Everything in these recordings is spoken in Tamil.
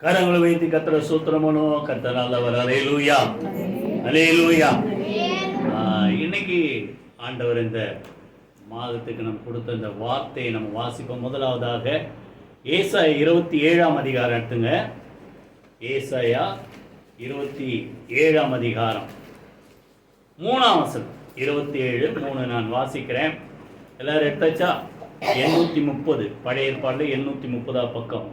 கரங்களை வைத்து கர்த்தரை ஸ்தோத்திரம் பண்ணுவோம். கர்த்தர் நல்லவர். அல்லேலூயா, அல்லேலூயா. இன்னைக்கு ஆண்டவர் இந்த மாதத்துக்கு நம்ம கொடுத்த இந்த வார்த்தையை நம்ம வாசிப்போம். முதலாவதாக ஏசாயா 27ஆம் அதிகாரம் எடுத்துங்க. ஏசாயா 27ஆம் அதிகாரம் 3ஆம் வசனம். 27:3 நான் வாசிக்கிறேன். எல்லாரும் எடுத்தாச்சா? 830 பழைய ஏற்பாடுல 830 பக்கம்.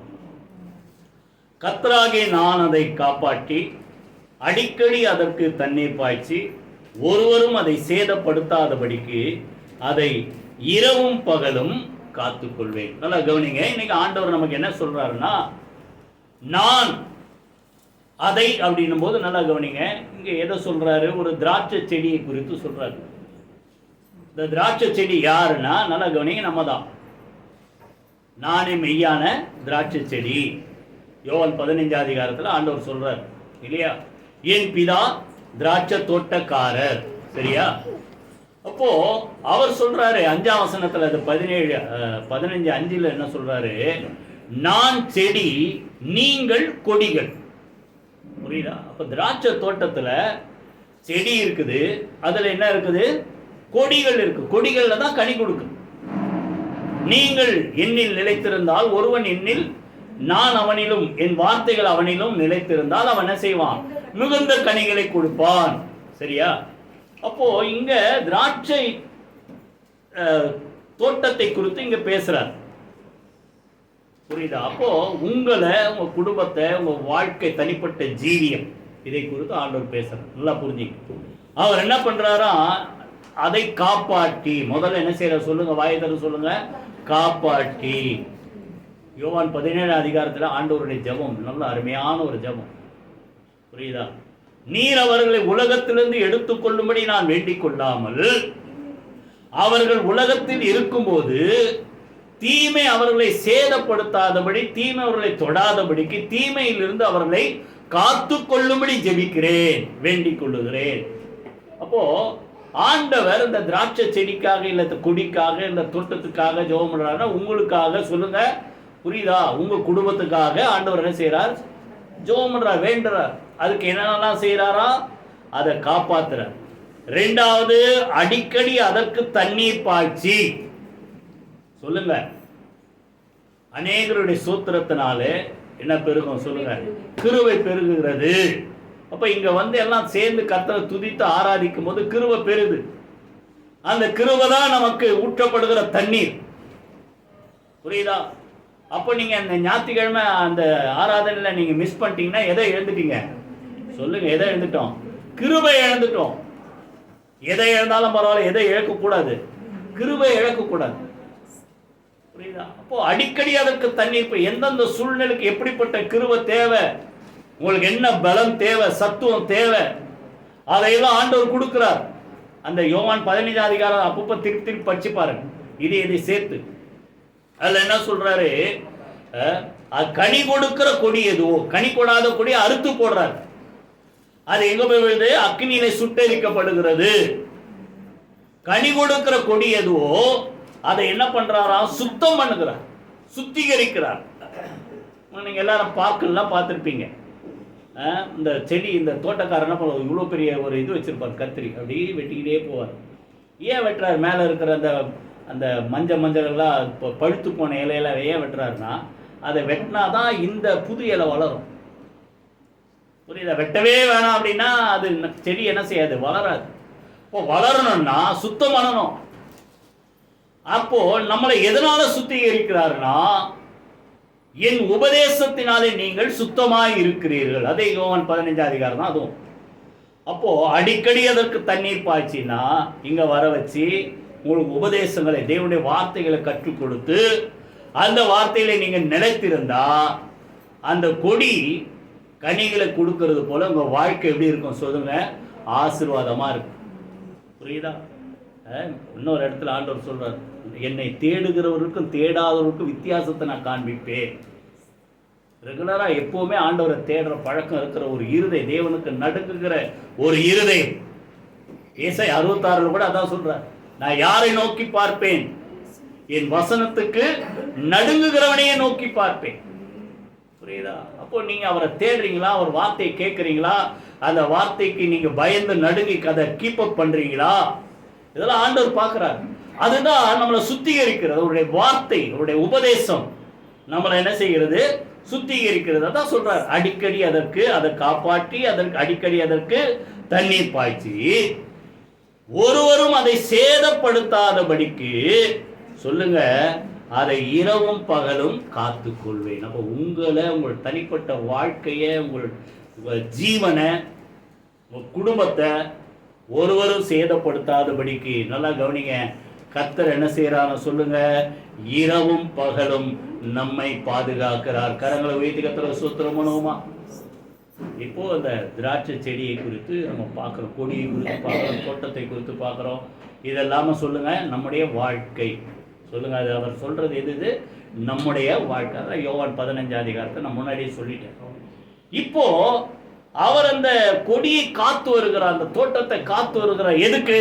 கர்த்தராகிய நான் அதை காப்பாற்றி அடிக்கடி அதற்கு தண்ணீர் பாய்ச்சி ஒருவரும் அதை சேதப்படுத்தாதபடிக்கு அதை இரவும் பகலும் காத்துக்கொள்வேன். நல்லா கவனிங்க. இன்னைக்கு ஆண்டவர் நமக்கு என்ன சொல்றாருன்னா, நான் அதை அப்படின்னும் போது நல்லா கவனிங்க. இங்க எதை சொல்றாரு? ஒரு திராட்சை செடியை குறித்து சொல்றாரு. இந்த திராட்சை செடி யாருன்னா, நல்லா கவனிங்க, நம்ம தான். நானே மெய்யான திராட்சை செடி. யோவான் 15 அதிகாரத்தில் ஆண்டவர் சொல்றார் இல்லையா, என் பிதா திராட்சை தோட்டக்காரர். சரியா? அப்போ அவர் சொல்றாரு 5ஆம் வசனத்துல, அது 15:5 என்ன சொல்றாரு? நான் செடி, நீங்கள் கொடிகள். புரியுதா? அப்ப திராட்சை தோட்டத்துல செடி இருக்குது, அதுல என்ன இருக்குது? கொடிகள் இருக்கு. கொடிகள்ல தான் கனி கொடுக்கும். நீங்கள் என்னில் நிலைத்திருந்தால், ஒருவன் என்னில் நான் அவனிலும் என் வார்த்தைகள் அவனிலும் நிலைத்திருந்தால் அவன் என்ன செய்வான்? மிகுந்த கனிகளை கொடுப்பான். சரியா? அப்போ இங்க திராட்சை தோட்டத்தை குறித்து இங்க பேசுறார். புரியுதா? அப்போ உங்களை, உங்க குடும்பத்தை, உங்க வாழ்க்கை, தனிப்பட்ட ஜீவியம், இதை குறித்து ஆண்டவர் பேசுறார். நல்லா புரிஞ்சுக்க. அவர் என்ன பண்றாரா? அதை காப்பாற்றி, முதல்ல என்ன செய்யற சொல்லுங்க, வாயை தர சொல்லுங்க, காப்பாற்றி. யோவான் 17 அதிகாரத்தில் ஆண்டவருடைய ஜெபம் நல்ல அருமையான ஒரு ஜெபம். புரியுதா? நீர் அவர்களை உலகத்திலிருந்து எடுத்துக்கொள்ளும்படி நான் வேண்டிக் கொள்ளாமல், அவர்கள் உலகத்தில் இருக்கும்போது தீமை அவர்களை சேதப்படுத்தாதபடி, தீமை அவர்களை தொடாதபடிக்கு, தீமையிலிருந்து அவர்களை காத்து கொள்ளும்படி ஜெபிக்கிறேன், வேண்டிக் கொள்ளுகிறேன். அப்போ ஆண்டவர் இந்த திராட்சை செடிக்காக, இல்ல கொடிக்காக, இந்த தோட்டத்துக்காக ஜெபம் பண்றாருன்னா உங்களுக்காக. சொல்லுங்க, புரியுதா? உங்க குடும்பத்துக்காக ஆண்டவர் என்ன செய்யறார்? ஜெபம் பண்றார், வேண்டுறார். அதுக்கு என்னென்னலாம் செய்யறாரா? அதை காப்பாத்துறார். 2வது, அடிக்கடி அதற்கு தண்ணீர் பாய்ச்சி. சொல்லுங்க, அநேகருடைய சூத்திரத்தினால என்ன பெருகும்? சொல்லுங்க, கிருபை பெருகுகிறது. அப்ப இங்க எல்லாம் சேர்ந்து கர்த்தரை துதித்து ஆராதிக்கும் போது கிருபை பெருகுது. அந்த கிருபை தான் நமக்கு ஊற்றப்படுகிற தண்ணீர். புரியுதா? அப்போ நீங்க அந்த ஞாயிற்றுக்கிழமை அந்த ஆராதனையில நீங்க மிஸ் பண்ணிட்டீங்கன்னா எதை இழந்துட்டீங்க? சொல்லுங்க, எதை இழந்துட்டோம்? கிருபை இழந்துட்டோம். எதை இழந்தாலும் பரவாயில்ல, எதை இழக்கக்கூடாது? கிருபை இழக்கக்கூடாது. புரியுதா? அப்போ அடிக்கடி அதற்கு தண்ணீர். இப்போ எந்தெந்த சூழ்நிலைக்கு எப்படிப்பட்ட கிருபை தேவை, உங்களுக்கு என்ன பலம் தேவை, சத்துவம் தேவை, அதையெல்லாம் ஆண்டவர் கொடுக்கிறார். அந்த யோவான் 15 அதிகாரம் அப்பப்போ திருப்பி திருப்பி படிச்சு பாருங்க, இதை சேர்த்து. அதுல என்ன சொல்றாரு? கனி கொடுக்கிற கொடி எதுவோ, கனி கொடாத கொடி அறுத்து போடுறாரு. அது எங்க போய் விழுது? அக்னியிலே சுட்டெரிக்கப்படுகிறது. கனி கொடுக்கிற கொடி எதுவோ அதை என்ன பண்றாரா? சுத்தம் பண்ணுகிறார், சுத்திகரிக்கிறார். நீங்க எல்லாரும் பார்க்கலாம், பார்த்துருப்பீங்க. இந்த செடி, இந்த தோட்டக்காரன் இவ்வளோ பெரிய ஒரு இது வச்சிருப்பார், கத்திரி, அப்படியே வெட்டிக்கிட்டே போவார். ஏன் வெட்டுறாரு? மேலே இருக்கிற அந்த அந்த மஞ்சள் எல்லாம் இப்போ பழுத்து போன இலையெல்லாம் ஏன் வெட்டுறாருன்னா, அதை வெட்டினாதான் இந்த புது இலை வளரும். புரியுதா? வெட்டவே வேணாம் அப்படின்னா அது செடி என்ன செய்யாது? வளராது. இப்போ வளரணும்னா சுத்தம் பண்ணணும். அப்போ நம்மளை எதனால சுத்திகரிக்கிறாருன்னா, என் உபதேசத்தினாலே நீங்கள் சுத்தமாய் இருக்கிறீர்கள். அதே யோவான் 15 அதிகாரம் தான் அதுவும். அப்போ அடிக்கடி அதற்கு தண்ணீர் பாய்ச்சினா இங்க வர வச்சு உங்களுக்கு உபதேசங்களை, தேவனுடைய வார்த்தைகளை கற்றுக் கொடுத்து, அந்த வார்த்தையில நீங்க நிலைத்திருந்தா அந்த கொடி கனிகளை கொடுக்கறது போல உங்க வாழ்க்கை எப்படி இருக்கும்? சொல்லுங்க, ஆசீர்வாதமா இருக்கும். புரியுதா? இன்னொரு இடத்துல ஆண்டவர் சொல்றார், என்னை தேடுகிறவருக்கும் தேடாதவருக்கும் வித்தியாசத்தை நான் காண்பிப்பேன். ரெகுலரா எப்பவுமே ஆண்டவரை தேடுற பழக்கம் இருக்கிற ஒரு இருதயம், தேவனுக்கு நடுங்குகிற ஒரு இருதயம். ஏசாயா 66 கூட அதான் சொல்றார், நான் யாரை நோக்கி பார்ப்பேன்? என் வசனத்துக்கு நடுங்குகிறவனையே நோக்கி பார்ப்பேன். புரியுதா? அப்போ நீங்க அவரை தேடுறீங்களா? அவர் வார்த்தையை கேட்குறீங்களா? அந்த வார்த்தைக்கு நீங்க பயந்து நடுங்கி அதை கீப் அப் பண்றீங்களா? இதெல்லாம் ஆண்டவர் பார்க்கிறார். அதுதான் நம்மளை சுத்திகரிக்கிறது. அவருடைய வார்த்தை, அவருடைய உபதேசம் நம்மளை என்ன செய்கிறது? சுத்திகரிக்கிறது. அதான் சொல்றார், அடிக்கடி அதை காப்பாற்றி அதற்கு அடிக்கடி அதற்கு தண்ணீர் பாய்ச்சி ஒருவரும் அதை சேதப்படுத்தாதபடிக்கு சொல்லுங்க, அதை இரவும் பகலும் காத்துக்கொள்வேன். அப்போ உங்களை, உங்கள் தனிப்பட்ட வாழ்க்கையை, உங்கள் ஜீவனை, உங்கள் குடும்பத்தை ஒருவரும் சேதப்படுத்தாதபடிக்கு நல்லா கவனிங்க. கர்த்தர் என்ன செய்யறாரு சொல்லுங்க? இரவும் பகலும் நம்மை பாதுகாக்கிறார். கரங்களை உயர்த்தி கர்த்தரை ஸ்தோத்திரம் பண்ணுவோமா? இப்போ அந்த திராட்சை செடியை குறித்து நம்ம பார்க்குறோம், கொடியை குறித்து பார்க்குறோம், தோட்டத்தை குறித்து பார்க்குறோம். இதெல்லாம சொல்லுங்க நம்முடைய வாழ்க்கை. சொல்லுங்க, அது அவர் சொல்றது எது? நம்முடைய வாழ்க்கை. அதான் யோவான் 15 அதிகாரத்தை நான் முன்னாடியே சொல்லிட்டேன். இப்போ அவர் அந்த கொடியை காத்து வருகிறார், அந்த தோட்டத்தை காத்து வருகிறார். எதுக்கு?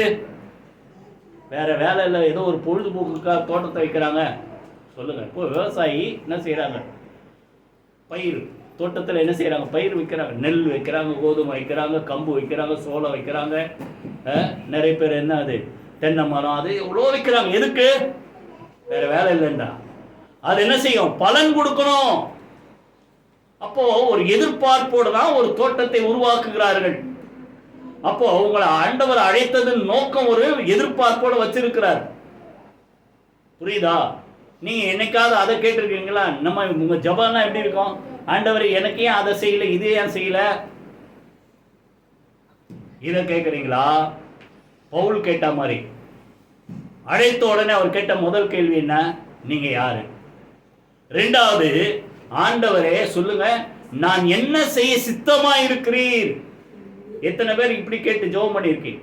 வேற வேலை இல்லை, ஏதோ ஒரு பொழுதுபோக்குக்காக தோட்டத்தை வைக்கிறாங்க சொல்லுங்க. இப்போ விவசாயி என்ன செய்யறாங்க? பயிர் தோட்டத்தில் என்ன செய்யறாங்க? பயிர் வைக்கிறாங்க, நெல் வைக்கிறாங்க, கோதுமை வைக்கிறாங்க, கம்பு வைக்கிறாங்க, சோளம் வைக்கிறாங்க. நிறைய பேர் என்ன அது தென்னை மரம், அது எவ்வளோ வைக்கிறாங்க. எதுக்கு? வேற வேலை இல்லைண்டா. அது என்ன செய்யும்? பலன் கொடுக்கணும். அப்போ ஒரு எதிர்பார்ப்போடு தான் ஒரு தோட்டத்தை உருவாக்குகிறார்கள். அப்போ உங்களை ஆண்டவர் அழைத்ததன் நோக்கம் ஒரு எதிர்பார்ப்போடு வச்சிருக்கிறார். புரியுதா? நீங்க என்னைக்காவது அதை கேட்டிருக்கீங்களா? நம்ம உங்க ஜபம்லாம் எப்படி இருக்கும்? ஆண்டவர் எனக்கு ஏன் அதை செய்யல, இது ஏன் செய்யல, இதை கேட்குறீங்களா? பவுல் கேட்ட மாதிரி அழைத்த உடனே அவர் கேட்ட முதல் கேள்வி என்ன? நீங்க யாரு? ரெண்டாவது, ஆண்டவரே சொல்லுங்க, நான் என்ன செய்ய சித்தமா இருக்கிறீர்? எத்தனை பேர் இப்படி கேட்டு ஜெபம் பண்ணியிருக்கீங்க?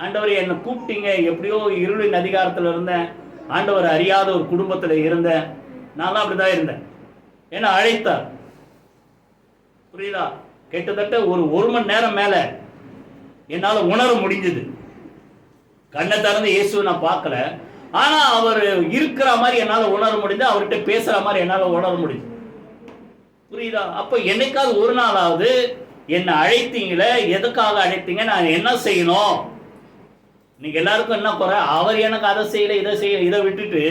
ஆண்டவரே என்னை கூப்பிட்டீங்க, எப்படியோ இருளின் அதிகாரத்தில் இருந்தேன், ஆண்டவர் அறியாத ஒரு குடும்பத்தில் இருந்தேன், நான்லாம் அப்படிதான் இருந்தேன், என்ன அழைத்தார். புரியுதா? கிட்டத்தட்ட ஒரு மணி நேரம் மேல என்னால உணர முடிஞ்சது. கண்ணை திறந்து இயேசுவை நான் பார்க்கல, ஆனா அவர் இருக்கிற மாதிரி என்னால உணர முடிஞ்சது, அவர்கிட்ட பேசுற மாதிரி என்னால உணர முடிஞ்சது. புரியுதா? அப்ப என்னைக்காவது ஒரு நாளாவது என்னை அழைத்தீங்களே, எதுக்காக அழைத்தீங்க, நான் என்ன செய்யணும்? நீங்க எல்லாருக்கும் என்ன குறை? அவர் எனக்கு அதை செய்யல, இதை செய்யல, இதை விட்டுட்டு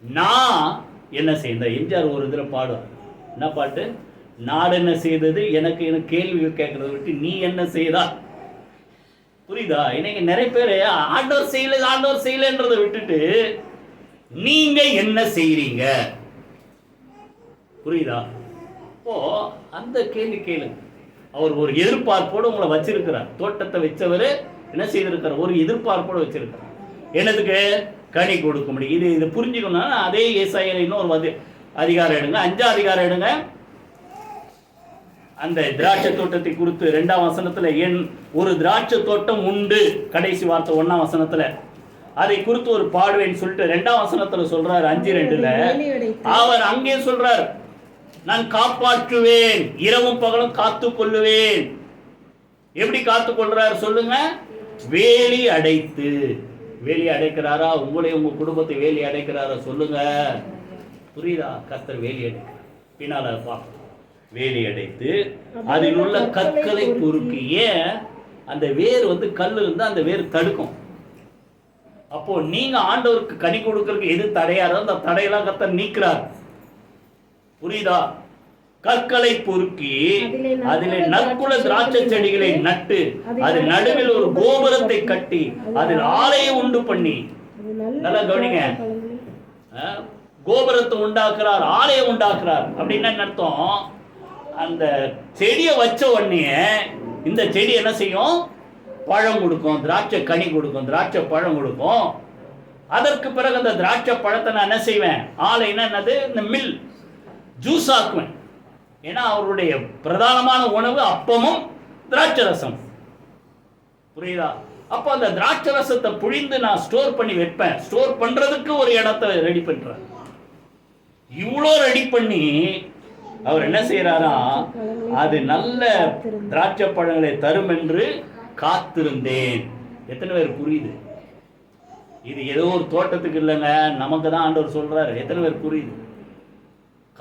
நான் என்ன செய்ய? எம்ஜிஆர் ஒரு இதில் பாடுவார், என்ன பாட்டு? நாடு என்ன செய்தது எனக்கு கேள்வி கேட்கறத விட்டு நீ என்ன செய்தா? புரியுதா? இன்னைக்கு நிறைய பேர் ஆண்டவர் செய்யல, ஆண்டவர் செய்யலன்றதை விட்டுட்டு நீங்க என்ன செய்றீங்க? புரியுதா? இப்போ அந்த கேள்வி கேளுங்க. அவர் ஒரு எதிர்பார்ப்போடு உங்களை வச்சிருக்கிறார். தோட்டத்தை வச்சவர் என்ன செய்திருக்கிறார்? ஒரு எதிர்பார்ப்போடு வச்சிருக்கிறார். என்னதுக்கு? கனி கொடுக்க முடியும். இது புரிஞ்சுக்கணும்னா அதே ஏசாயா இன்னொரு அதிகாரம் எடுங்க, 5 அதிகாரம் எடுங்க. அந்த திராட்சை தோட்டத்தை குறித்து 2ஆம் வசனத்துல, என் ஒரு திராட்சை தோட்டம் உண்டு, கடைசி வார்த்தை 1ஆம் வசனத்துல அதை குறித்து ஒரு பாடுவேன்னு சொல்லிட்டு 2ஆம் வசனத்துல சொல்றாரு, 5:2ல அவர் அங்கே சொல்றார், நான் காப்பாற்றுவேன், இரவும் பகலும் காத்து கொள்ளுவேன். எப்படி காத்து கொள்றாரு சொல்லுங்க? வேலி அடைத்து. வேலி அடைக்கிறாரா? உங்களை, உங்க குடும்பத்தை வேலி அடைக்கிறாரா? சொல்லுங்க. புரியுதா? கர்த்தர் வேலி அடைக்கிறார். பின்னால பார்ப்போம். வேலி அடைத்து அதில் உள்ள கற்களை பொறுக்கிய அந்த வேர் கல் இருந்தா அந்த வேர் தடுக்கும். அப்போ நீங்க ஆண்டவருக்கு கனி கொடுக்கறதுக்கு எது தடையாரோ அந்த தடையெல்லாம் கர்த்தர் நீக்கிறார். புரியுதா? கற்களை பொறுக்கி அதிலே நற்குல திராட்சை செடிகளை நட்டு அதில் நடுவில் ஒரு கோபுரத்தை கட்டி அதில் ஆலயம் உண்டு பண்ணி, நல்லா கவனிங்க, கோபுரத்தை உண்டாக்குறார், ஆலயம் உண்டாக்குறார். அப்படின்னா என்ன அர்த்தம்? அந்த செடியை வச்ச உடனே இந்த செடி என்ன செய்யும்? பழம் கொடுக்கும், திராட்சை கனி கொடுக்கும், திராட்சை பழம் கொடுக்கும். அதற்கு பிறகு அந்த திராட்சை பழத்தை நான் என்ன செய்வேன்? ஆலைன்னா என்னது? இந்த மில் ஜூஸ் ஆக்குவேன். ஏன்னா அவருடைய பிரதானமான உணவு அப்பமும் திராட்சை ரசம். புரியுதா? அப்போ அந்த திராட்சை ரசத்தை புழிந்து நான் ஸ்டோர் பண்ணி வைப்பேன். ஸ்டோர் பண்றதுக்கு ஒரு இடத்தை ரெடி பண்றேன். இவ்வளோ ரெடி பண்ணி அவர் என்ன செய்யறாரா? அது நல்ல திராட்சை பழங்களை தரும் என்று காத்திருந்தேன். எத்தனை பேர் புரியுது? இது ஏதோ ஒரு தோட்டத்துக்கு இல்லைங்க, நமக்கு தான் ஆண்டவர் சொல்றாரு. எத்தனை பேர் புரியுது?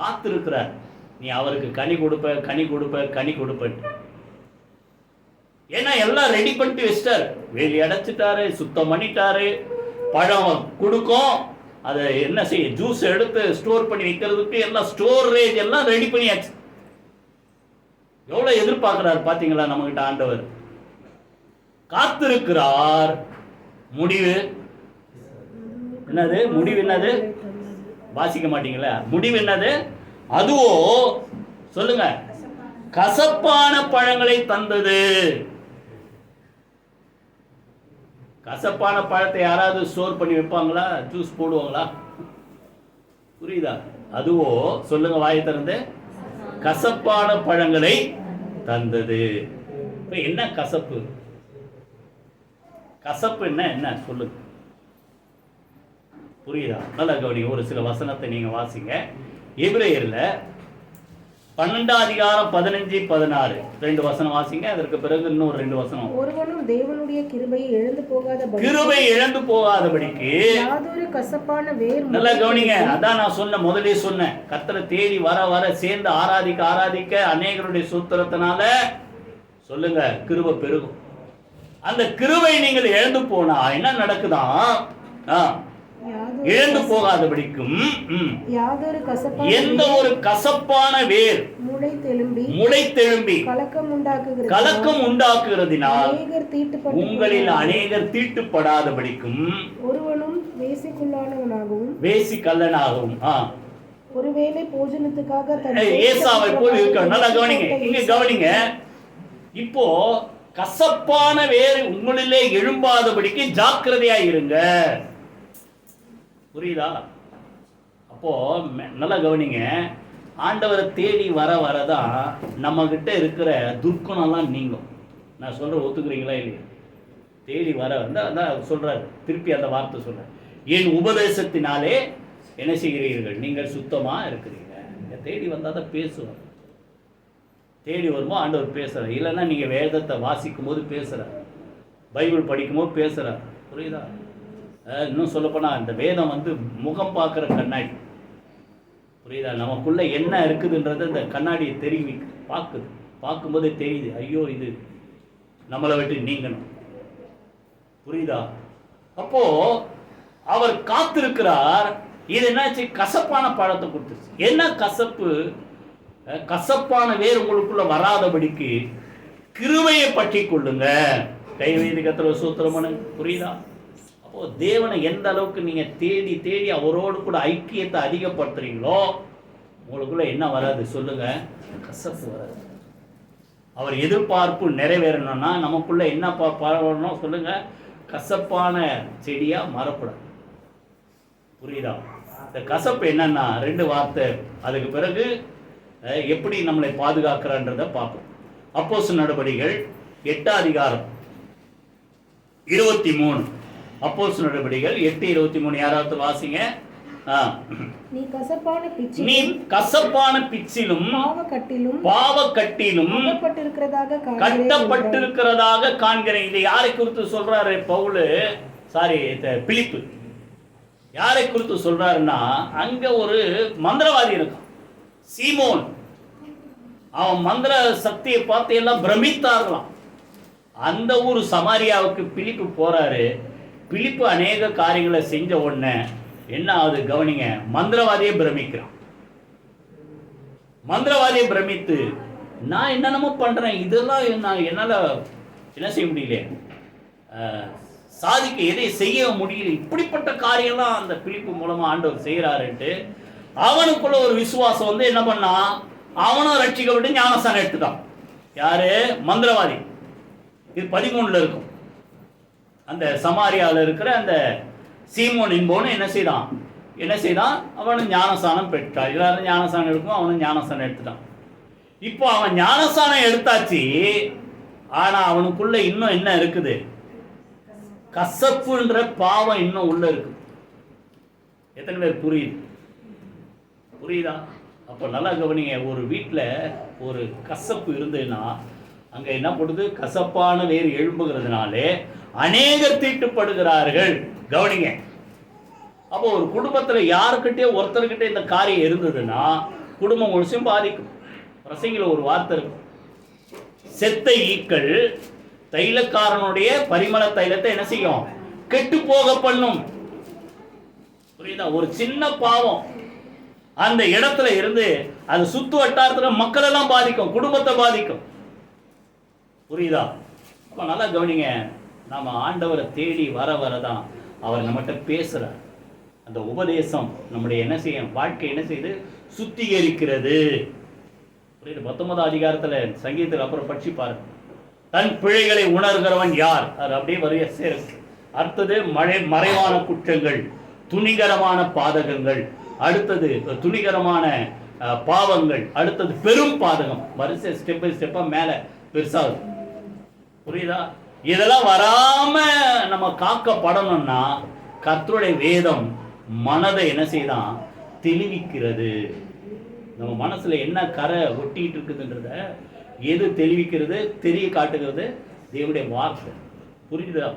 காத்திருக்கிறார். நீ அவருக்கு கனி கொடுப்ப கனி கொடுப்ப கனி கொடுப்ப. ஏன்னா எல்லாம் ரெடி பண்ணிட்டு வச்சிட்டாரு, வேலி அடைச்சிட்டாரு, சுத்தம் பண்ணிட்டாரு, பழம் கொடுக்கும், அதை என்ன செய்ய ஜூஸ் எடுத்து ஸ்டோர் பண்ணி வைக்கிறதுக்கு எல்லாம் ஸ்டோரேஜ் எல்லாம் ரெடி பண்ணியாச்சு. எவ்வளவு எதிர்பார்க்கிறார் பாத்தீங்களா நம்ம கிட்ட ஆண்டவர். காத்திருக்கிறார். முடிவு என்னது? முடிவு என்னது? வாசிக்க மாட்டீங்களா? முடிவு என்னது? அதுவோ சொல்லுங்க, கசப்பான பழங்களை தந்தது. கசப்பான பழத்தை யாராவது ஸ்டோர் பண்ணி வைப்பாங்களா? ஜூஸ் போடுவாங்களா? புரியுதா? அதுவோ சொல்லுங்க வாயை திறந்து, கசப்பான பழங்களை தந்தது. இப்ப என்ன கசப்பு? கசப்பு என்ன சொல்லுங்க, புரியுதா? நல்லா கவனிங்க. ஒரு சில வசனத்தை நீங்க வாசிங்க. எபிரேயர்ல 12:15-16 ரெண்டு வசனம் வாசிங்க. அதற்கு பிறகு இன்னொரு 2 வசனம். ஒருவனும் தேவனுடைய கிருபையை இழந்து போகாதபடிக்கு யாதொரு கசப்பான வேர். நல்லா கவனிங்க. அதான் நான் முதலே சொன்னேன். கர்த்தரை தேடி வர சேர்ந்து ஆராதிக்க அநேகருடைய சூத்திரத்தினால சொல்லுங்க கிருபை பெருகும். அந்த கிருபை நீங்கள் இழந்து போனா என்ன நடக்குதான்? இழந்து போகாதபடிக்கும் எந்த ஒரு கசப்பான வேர் முளை தெழும்பி கலக்கம் உண்டாக்குகிறதினால் உங்களில் அநேகர் தீட்டுப்படாதபடிக்கும் ஒருவனும் வேசிக்கல்லனாகவும் ஒருவேளை போஜனத்துக்காக ஏசாவை போல் இருக்க. நல்லா கவனிங்க, இங்க கவனிங்க. இப்போ கசப்பான வேர் உங்களிலே எழும்பாதபடிக்கு ஜாக்கிரதையா இருங்க. புரியுதா? அப்போ நல்லா கவனிங்க. ஆண்டவரை தேடி வரதான் நம்ம கிட்ட இருக்கிற துர்க்குணம்லாம் நீங்கும். நான் சொல்ற ஒத்துக்கிறீங்களா இல்லையா? தேடி வர அதான் சொல்றாரு, திருப்பி அந்த வார்த்தை சொல்ற, என் உபதேசத்தினாலே என்ன செய்கிறீர்கள்? நீங்கள் சுத்தமா இருக்கிறீங்க. தேடி வந்தாதான் பேசுவார். தேடி வருமோ ஆண்டவர் பேசுறார். இல்லைன்னா நீங்க வேதத்தை வாசிக்கும் போது பேசுறார், பைபிள் படிக்கும் போது பேசுறார். புரியுதா? இன்னும் சொல்லப்போனா இந்த வேதம் முகம் பார்க்குற கண்ணாடி. புரியுதா? நமக்குள்ள என்ன இருக்குதுன்றது இந்த கண்ணாடியை பார்க்கும்போதே தெரியுது. ஐயோ இது நம்மளை விட்டு நீங்கணும். புரியுதா? அப்போ அவர் காத்திருக்கிறார். இது என்னாச்சு? கசப்பான பழத்தை கொடுத்துருச்சு. என்ன கசப்பு? கசப்பான வேர் உங்களுக்குள்ள வராதபடிக்கு கிருபையை பற்றி கொள்ளுங்க. கை வைத்து கர்த்தரை ஸ்தோத்திரம் பண்ணுங்க. புரியுதா? அப்போ தேவனை எந்த அளவுக்கு நீங்க தேடி அவரோடு கூட ஐக்கியத்தை அதிகப்படுத்துறீங்களோ உங்களுக்குள்ள என்ன வராது? சொல்லுங்க, கசப்பு வராது. அவர் எதிர்பார்ப்பு நிறைவேறணும்னா நமக்குள்ள என்ன பரவணும்? சொல்லுங்க, கசப்பான செடியா மாறக்கூடாது. புரியுதா? இந்த கசப்பு என்னன்னா 2 வார்த்தை. அதுக்கு பிறகு எப்படி நம்மளை பாதுகாக்கிறான்றத பார்ப்போம். அப்போஸ்தலர் நடபடிகள் 8:23. அப்போஸ்தலர் நடபடிகள் 8:23 யாராவது வாசிங்க. நீ கசப்பான பிச்சிலும் பாவக்கட்டிலும் கட்டப்பட்டிருக்கிறதாக காண்கிறேன். இதை யாரை குறித்து சொல்றாரு பவுல்? பிலிப்பு. யாரை குறித்து சொல்றாருன்னா, அங்க ஒரு மந்திரவாதி இருக்கான், சீமோன். அவன் மந்திர சக்தியை பார்த்து எல்லாம் பிரமித்தார்களாம். அந்த ஊர் சமாரியாவுக்கு பிலிப்பு போறாரு. பிலிப்பு அநேக காரியங்களை செஞ்ச உடனே என்ன ஆகுது? கவனிங்க. மந்திரவாதியை பிரமிக்கிறான். மந்திரவாதியை பிரமித்து, நான் என்னென்னமோ பண்றேன், இதெல்லாம் என்னால என்ன செய்ய முடியல, சாதிக்க எதை செய்ய முடியல, இப்படிப்பட்ட காரியம்லாம் அந்த பிலிப்பு மூலமா ஆண்டவர் செய்யறாருன்ட்டு அவனுக்குள்ள ஒரு விசுவாசம் என்ன பண்ணா, அவனும் ரட்சிக்கப்பட்டு ஞானஸ்தானம் எடுத்துட்டான். யாரு? மந்திரவாதி. இது 13 இருக்கும். அந்த சமாரியாவில் இருக்கிற அந்த சீமோன் என்பவனு என்ன செய்தான்? அவனும் ஞானஸ்தானம் பெற்றான். எல்லாரும் ஞானஸ்தானம் எடுக்கும், அவனும் ஞானஸ்தானம் எடுத்துட்டான். இப்போ அவன் ஞானஸ்தானம் எடுத்தாச்சு. ஆனா அவனுக்குள்ள இன்னும் என்ன இருக்குது? கசப்புன்ற பாவம் இன்னும் உள்ள இருக்கு. எத்தனை பேர் புரியுதா? அப்போ நல்லா கவனிங்க. ஒரு வீட்டில் ஒரு கசப்பு இருந்ததுன்னா அங்கே என்ன பண்ணுது? கசப்பான வேறு எழும்புகிறதுனாலே அநேகர் தீட்டுப்படுகிறார்கள். கவனிங்க. அப்போ ஒரு குடும்பத்தில் யாருக்கிட்டே ஒருத்தர்கிட்ட இந்த காரியம் இருந்ததுன்னா குடும்பம் முழுசும் பாதிக்கும். பிரசங்கில ஒரு வார்த்தை இருக்கும், செத்த ஈக்கள் தைலக்காரனுடைய பரிமள தைலத்தை என்ன செய்யும்? கெட்டு போக பண்ணும். புரியுதா? ஒரு சின்ன பாவம் அந்த இடத்துல இருந்து அது சுத்து வட்டாரத்தில் மக்கள் எல்லாம் பாதிக்கும், குடும்பத்தை பாதிக்கும். புரியுதா? அப்ப நல்லா கவனிங்க, நாம ஆண்டவரை தேடி வர வரதான் அவர் நம்மகிட்ட பேசுறார். அந்த உபதேசம் நம்முடைய என்ன செய்யும்? வாழ்க்கை என்ன செய்யுது? சுத்திகரிக்கிறது. புரியுது? 19 அதிகாரத்துல சங்கீதத்தில் அப்புறம் படிச்சு பாருங்க. தன் பிழைகளை உணர்கிறவன் யார்? அது அப்படியே வரைய சேரும். அடுத்தது மறைவான குற்றங்கள், துணிகரமான பாதகங்கள், அடுத்தது துணிகரமான பாவங்கள், அடுத்தது பெரும் பாதகம். வரிசை ஸ்டெப் பை ஸ்டெப்பா மேல பெருசாகுது. புரியுதா? இதெல்லாம் வராம நம்ம காக்கப்படணும்னா கர்த்தருடைய வேதம் மனதை என்ன செய்தான்? தெளிவிக்கிறது. நம்ம மனசுல என்ன கரை ஒட்டிட்டு இருக்குதுன்றத எது தெளிவிக்கிறது, தெரிய காட்டுகிறது? தேவனுடைய வார்த்தை. புரியுதா?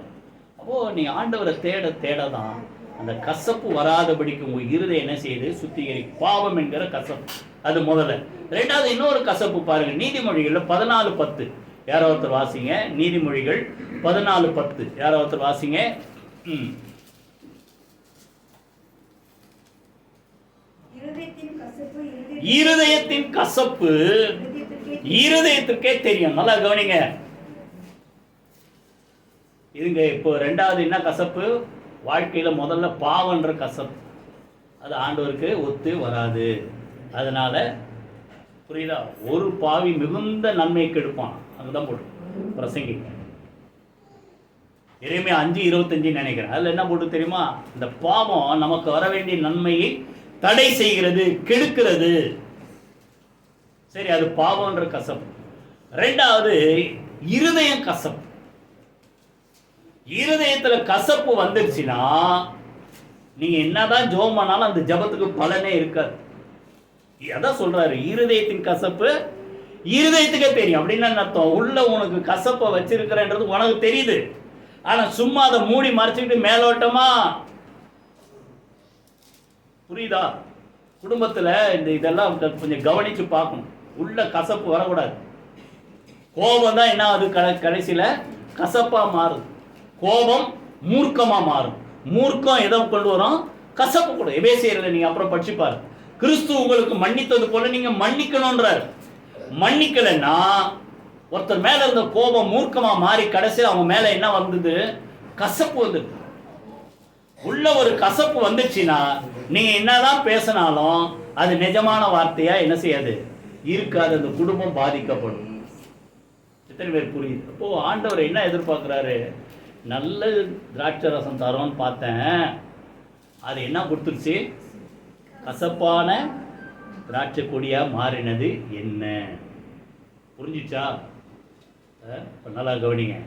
அப்போ நீ ஆண்டவரை தேட தேடதான் அந்த கசப்பு வராதபடிக்கு உங்க இருதயம் என்ன செய்யுது? சுத்திகரி. பாவம் என்கிற கசப்பு அது முதல்ல. ரெண்டாவது இன்னொரு கசப்பு பாருங்க, நீதிமொழிகள்ல 14:10 யாரோ ஒருத்தர் வாசிங்க. நீதிமொழிகள் 14:10 யாரோ ஒருத்தர் வாசிங்க. இருதயத்தின் கசப்பு இருதயத்திற்கே தெரியும். நல்லா கவனிங்க. இதுங்க இப்போ ரெண்டாவது என்ன கசப்பு? வாழ்க்கையில முதல்ல பாவன்ற கசப்பு. அது ஆண்டவருக்கு ஒத்து வராது. அதனால புரியுதா? ஒரு பாவி மிகுந்த நன்மை கெடுப்பான். அங்கதான் போட்டு பிரசங்கி எரேமியா 5:25 நினைக்கிறேன். அதுல என்ன போட்டு தெரியுமா? இந்த பாவம் நமக்கு வர வேண்டிய நன்மையை தடை செய்கிறது, கெடுக்கிறது. சரி, அது பாவம்ன்ற கசப்பு. ரெண்டாவது இருதயம் கசப்பு. இருதயத்துல கசப்பு வந்துருச்சுன்னா நீங்க என்னதான் ஜெபம் பண்ணாலும் அந்த ஜெபத்துக்கு பலனே இருக்காது. அதான் சொல்றாரு, இருதயத்தின் கசப்பு இருதயத்துக்கே தெரியும். அப்படின்னு அர்த்தம், உள்ள உனக்கு கசப்பை வச்சிருக்கிறன்றது உனக்கு தெரியுது. ஆனா சும்மா அதை மூடி மறைச்சிக்கிட்டு மேலோட்டமா. புரியுதா? குடும்பத்துல இதெல்லாம் கொஞ்சம் கவனிச்சு பார்க்கணும். உள்ள கசப்பு வரக்கூடாது. கோபம் தான் என்ன ஆகுது? கடைசியில கசப்பா மாறுது. கோபம் மூர்க்கமா மாறும். மூர்க்கம் எதை கொண்டு வரும்? கசப்பு கூட. எபேசியர்ல நீங்க அப்புறம் படிச்சு பாரு. கிறிஸ்து உங்களுக்கு மன்னித்தது போல நீங்க மன்னிக்கணும்ன்றார். மன்னிக்கலன்னா ஒருத்தர் மேல இருந்த கோபம் மூர்க்கமா மாறி கடைசியில் அவங்க மேல என்ன வந்தது? கசப்பு வந்தது. உள்ள ஒரு கசப்பு வந்துச்சுன்னா நீங்க என்னதான் பேசினாலும் அது நிஜமான வார்த்தையா என்ன செய்யாது? இருக்காது. அந்த குடும்பம் பாதிக்கப்படும். எத்தனை பேர் புரியுது? அப்போ ஆண்டவர் என்ன எதிர்பார்க்கிறாரு? நல்ல திராட்சை ரசம் தரோன்னு பார்த்தேன், அது என்ன கொடுத்துருச்சு? கசப்பான திராட்சை கொடியா மாறினது என்ன? புரிஞ்சிச்சா? நல்லா கவனிங்க.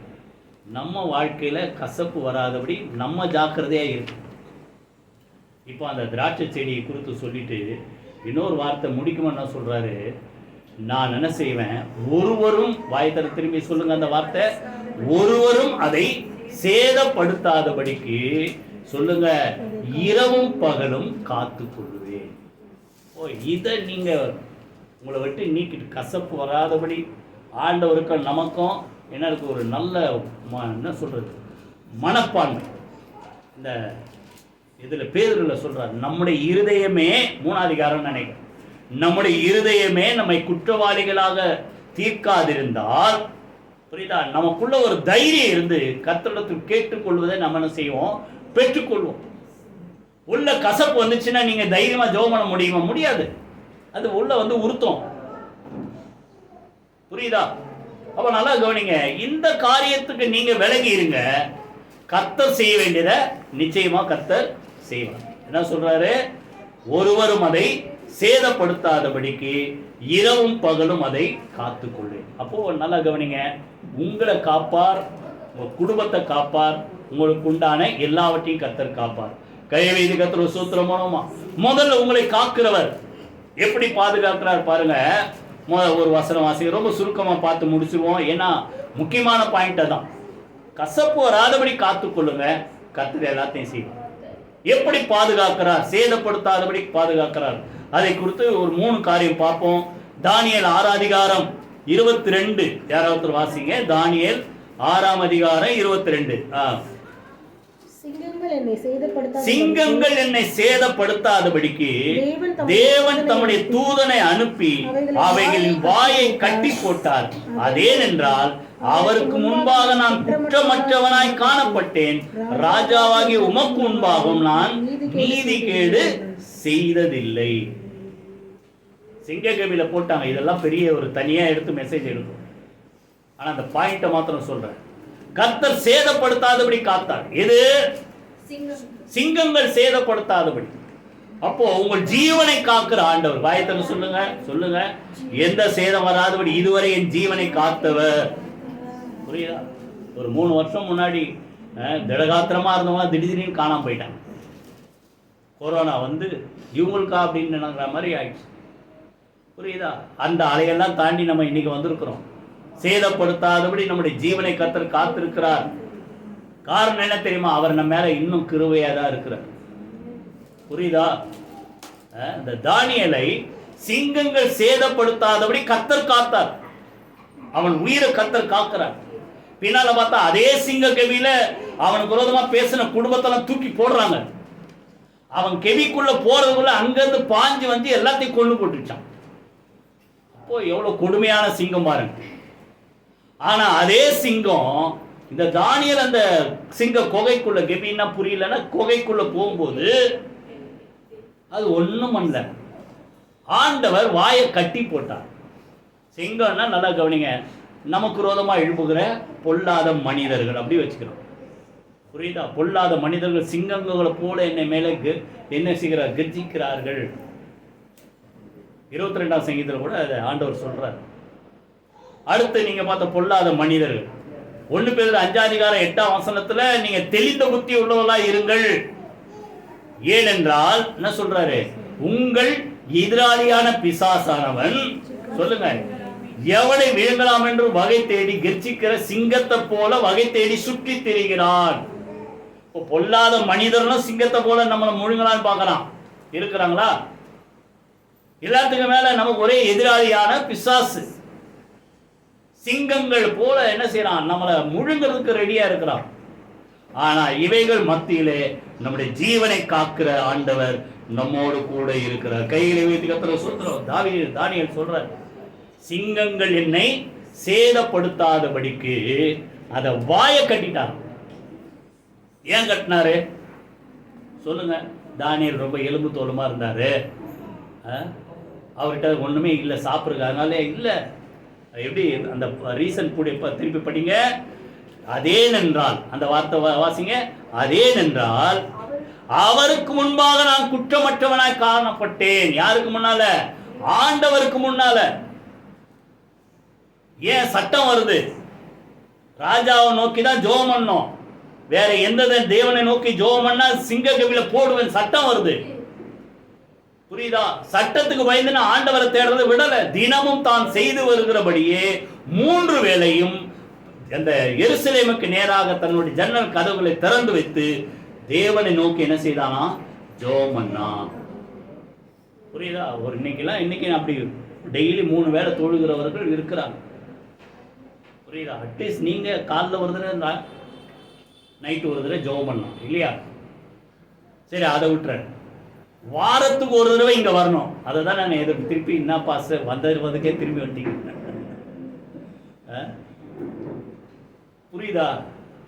நம்ம வாழ்க்கையில கசப்பு வராதபடி நம்ம ஜாக்கிரதையா இருக்கு. இப்போ அந்த திராட்சை செடியை குறித்து சொல்லிட்டு இன்னொரு வார்த்தை முடிக்குமா என்ன சொல்றாரு? நான் என்ன செய்வேன்? ஒருவரும், வாய்த்தர திரும்பி சொல்லுங்க அந்த வார்த்தை, ஒருவரும் அதை சேதப்படுத்தாதபடிக்கு சொல்லுங்க, இரவும் பகலும் காத்து கொள்ளுவேன். ஓ, இதை நீங்க உங்களை விட்டு நீக்கிட்டு கசப்பு வராதபடி ஆண்டவருக்கும் நமக்கும் என்ன இருக்கு? ஒரு நல்ல என்ன சொல்றது? மனப்பான்மை. இந்த இதுல பேதுருல சொல்றார், நம்முடைய இருதயமே, 3ஆம் அதிகாரம் நினைக்கிறேன், நம்முடைய இருதயமே நம்மை குற்றவாளிகளாக தீர்க்காதிருந்தால், புரியுதா, நமக்குள்ள ஒரு தைரியம் இருந்து கர்த்தரிடத்தில் கேட்டுக்கொள்வதை நம்ம என்ன செய்வோம்? பெற்றுக்கொள்வோம். உள்ள கசப்பு வந்துச்சுன்னா நீங்க தைரியமா ஜெபம் பண்ண முடியுமா? முடியாது. அது உள்ள வந்து உறுத்தம். புரியுதா? அப்ப நல்லா கவனிங்க. இந்த காரியத்துக்கு நீங்க விலகி இருங்க. கர்த்தர் செய்ய வேண்டியதை நிச்சயமா கர்த்தர் செய்வார். என்ன சொல்றாரு? ஒருவரும் அதை சேதப்படுத்தாதபடிக்கு இரவும் பகலும் அதை காத்துக்கொள்ளு. அப்போ நல்லா கவனிங்க. உங்களை காப்பார், உங்க குடும்பத்தை காப்பார், உங்களுக்கு உண்டான எல்லாவற்றையும் கர்த்தர் காப்பார். கைவைது கர்த்தர் சூத்திரம் மூலமா முதல்ல உங்களை காக்கிறவர் எப்படி பாதுகாக்கிறார் பாருங்க. ஒரு வசனம் வாசிக்க ரொம்ப சுருக்கமா பார்த்து முடிச்சிருவோம். ஏன்னா முக்கியமான பாயிண்ட் தான். கசப்பு வராதபடி காத்துக்கொள்ளுங்க, கர்த்தர் எல்லாத்தையும் செய்வார். எப்படி பாதுகாக்கிறார்? சேதப்படுத்தாதபடி பாதுகாக்கிறார். அதை குறித்து ஒரு 3 காரியம் பார்ப்போம். தானியேல் 6 அதிகாரம் 22, யாராவது வாசிங்க. தானியேல் 6 அதிகாரம் 22. சிங்கங்கள் என்னை சேதப்படுத்தாதபடிக்கு தேவன் தம்முடைய தூதனை அனுப்பி அவைகளின் வாயை கட்டி போட்டார். அதேனென்றால் அவருக்கு முன்பாக நான் குற்றமற்றவனாய் காணப்பட்டேன். ராஜாவாகிய உமக்கு முன்பாகவும் நான் நீதிகேடு செய்ததில்லை. சிங்கக்கவில போட்டாங்க. இதெல்லாம் பெரிய ஒரு தனியா எடுத்து மெசேஜ் எடுக்கும். ஆனா அந்த பாயிண்ட மாத்திரம் சொல்றேன். கர்த்தர் சேதப்படுத்தாதபடி காத்தார். எது? சிங்கங்கள் சேதப்படுத்தாதபடி. அப்போ உங்கள் ஜீவனை காக்கிற ஆண்டவர். வாயத்தன சொல்லுங்க, சொல்லுங்க. எந்த சேதம் வராதபடி இதுவரை என் ஜீவனை காத்தவர். புரியுதா? ஒரு 3 வருஷம் முன்னாடி திடகாத்திரமா இருந்தவங்க திடீர்னு காணாம போயிட்டாங்க. கொரோனா வந்து இவங்களுக்கா அப்படின்னு நினைக்கிற மாதிரி ஆயிடுச்சு. புரியுதா? அந்த அலையெல்லாம் தாண்டி நம்ம இன்னைக்கு வந்திருக்கிறோம். சேதப்படுத்தாதபடி நம்முடைய ஜீவனை கர்த்தர் காத்திருக்கிறார். காரணம் என்ன தெரியுமா? அவர் நம்ம மேல இன்னும் கிருபையா தான் இருக்கிறார். புரியுதா? இந்த தானியேலை சிங்கங்கள் சேதப்படுத்தாதபடி கர்த்தர் காத்தார். அவன் உயிரை கர்த்தர் காக்கிறார். பின்னால பார்த்தா அதே சிங்க கெவியில அவனுக்கு விரோதமா பேசின குடும்பத்தெல்லாம் தூக்கி போடுறாங்க. அவன் கெவிக்குள்ள போறதுக்குள்ள அங்கிருந்து பாஞ்சு வந்து எல்லாத்தையும் கொண்டு போட்டுச்சான். அப்போ எவ்வளவு கொடுமையான சிங்கம் பாருங்க. ஆனா அதே சிங்கம் இந்த தானியேல் அந்த சிங்க குகைக்குள்ள, கெபின்னா புரியலன்னா குகைக்குள்ள போகும்போது அது ஒண்ணும் பண்ணல. ஆண்டவர் வாயை கட்டி போட்டார். சிங்கம்னா நல்லா கவனிங்க, நமக்கு விரோதமா எழுப்புகிற பொல்லாத மனிதர்கள் அப்படி வச்சுக்கிறோம். புரியுதா? பொல்லாத மனிதர்கள் சிங்கங்களை போல என்னை மேலே என்ன செய்கிறார்? கர்ஜிக்கிறார்கள். 22ஆம் சங்கீதத்தில் கூட அதை ஆண்டவர் சொல்றார். அடுத்து நீங்க பார்த்த பொல்லாத மனிதர்கள் 1 பேதுரு 5 அதிகாரம் 8ஆம் வசனத்துல நீங்க தெளிந்த புத்தி உள்ளவர்களா இருங்கள். ஏனென்றால் என்ன சொல்றாரு? உங்கள் எதிராளியான பிசாசானவன், சொல்லுங்க, எவனை விழுங்கலாம் என்று வகை தேடி கர்ஜிக்கிற சிங்கத்தை போல வகை தேடி சுற்றி திரிகிறான். பொல்லாத மனிதர்களும் சிங்கத்தை போல நம்மளை முழுங்கலான்னு பார்க்கலாம். இருக்கிறாங்களா? எல்லாத்துக்கும் மேல நமக்கு ஒரே எதிராளியான பிசாசு. சிங்கங்கள் போல என்ன செய்யறான்? நம்மளை முழுங்கிறதுக்கு ரெடியா இருக்கிறான். ஆனா இவைகள் மத்தியிலே நம்முடைய ஜீவனை காக்கிற ஆண்டவர் நம்மோடு கூட இருக்கிறார். கைகளை வைத்து கர்த்தரை சொல்றோம். தானியேல் சொல்றார், சிங்கங்கள் என்னை சேதப்படுத்தாதபடிக்கு அத வாயை கட்டிட்டார். ஏன் கட்டினாரு சொல்லுங்க? தானியேல் ரொம்ப எலும்பு தோலுமா இருந்தாரு. அவர்கிட்ட ஒண்ணுமே இல்லை சாப்பிடுறது. அதனால இல்லை. எப்படி அந்த ரீசன் கூட திருப்பி படிங்க. அதேனென்றால், அந்த வார்த்தை வாசிங்க. அதேனென்றால் அவருக்கு முன்பாக நான் குற்றமற்றவனாய் காணப்பட்டேன். யாருக்கு முன்னால? ஆண்டவருக்கு முன்னால. ஏன் சட்டம் வருது? ராஜாவை நோக்கி தான் ஜெபம் பண்ணோம். வேற எந்த தேவனை நோக்கி ஜெபம் பண்ணா சிங்க கவியில போடுவேன் சட்டம் வருது. புரியுதா? சட்டத்துக்கு பயந்து ஆண்டவரை தேடுறது விடல. தினமும் தான் செய்து வருகிறபடியே 3 வேளையும் அந்த எருசலேமுக்கு நேராக தன்னுடைய ஜன்னல் கதவுகளை திறந்து வைத்து தேவனை நோக்கி என்ன செய்தானா? ஜெபம் பண்ணா. புரியுதா? ஒரு இன்னைக்கு அப்படி டெய்லி 3 வேளை தொழுகிறவர்கள் இருக்கிறாங்க. புரியுதா? அட்லீஸ்ட் நீங்க காலைல ஒரு தடவை நைட்டு ஒரு தடவை ஜெபம் பண்ணலாம் இல்லையா? சரி, அதை விட்டுறேன். வாரத்துக்கு ஒரு தடவை இங்க வரணும். அதை தான் நான் எதுக்கு திருப்பி என்ன பாஸ் வந்ததுக்கே திரும்பி வந்துட்டீங்க. புரியுதா?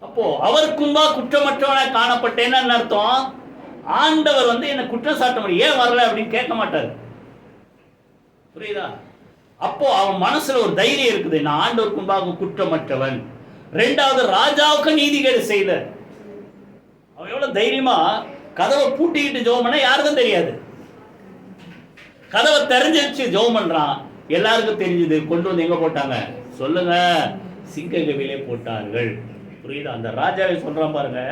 அப்போ அவருக்கும்பா குற்றமற்றவனா காணப்பட்டேன்னு அர்த்தம். ஆண்டவர் வந்து என்ன குற்றம் சாட்ட முடியும், ஏன் வரல அப்படின்னு கேட்க மாட்டார். புரியுதா? அப்போ அவன் மனசுல ஒரு தைரியம் இருக்குது, நான் ஆண்டவருக்கும்பாக குற்றமற்றவன். 2வது, ராஜாவுக்கு நீதிகேடு செய்த. அவன் எவ்வளவு தைரியமா கதவை பூட்டிக்கிட்டு ஜெபம் பண்ண யாருக்கும் தெரியாது. கதவை தெரிஞ்சிருச்சு ஜெபம் பண்றான், எல்லாருக்கும் தெரிஞ்சது. கொண்டு வந்து எங்க போட்டாங்க சொல்லுங்க? சிங்க கவியிலே போட்டார்கள். புரியுதா? அந்த ராஜாவை சொல்றான் பாருங்க.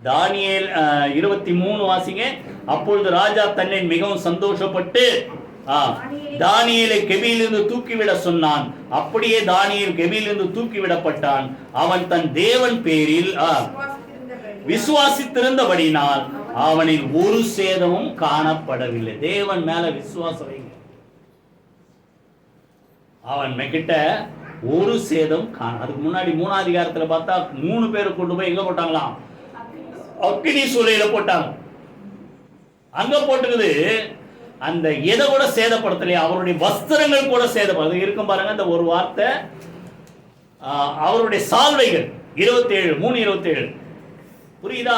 தானியேல் 23 வாசிங்க. அப்பொழுது ராஜா தன்னை மிகவும் சந்தோஷப்பட்டு தானியேலை கெபியிலிருந்து தூக்கிவிட சொன்னான். அப்படியே தானியேல் கெபியிலிருந்து தூக்கிவிடப்பட்டான். அவன் தன் தேவன் பேரில் விசுவாசித்திருந்தபடினால் அவனில் ஒரு சேதமும் காணப்படவில்லை. தேவன் மேல விசுவாசம் வைங்க. அவன் கிட்ட ஒரு சேதம் காண. அதுக்கு முன்னாடி 3ஆம் அதிகாரத்துல பார்த்தா 3 பேரை கொண்டு போய் எங்க போட்டாங்களாம்? அக்கினி சூளையில போட்டாங்க. அங்க போட்டுக்குது. அந்த எதை கூட சேதப்படுத்தலையா? அவருடைய வஸ்திரங்கள் கூட சேதப்படுது. இருக்கும் பாருங்க அந்த ஒரு வார்த்தை. அவருடைய சால்வைகள் 3:27 புரியுதா?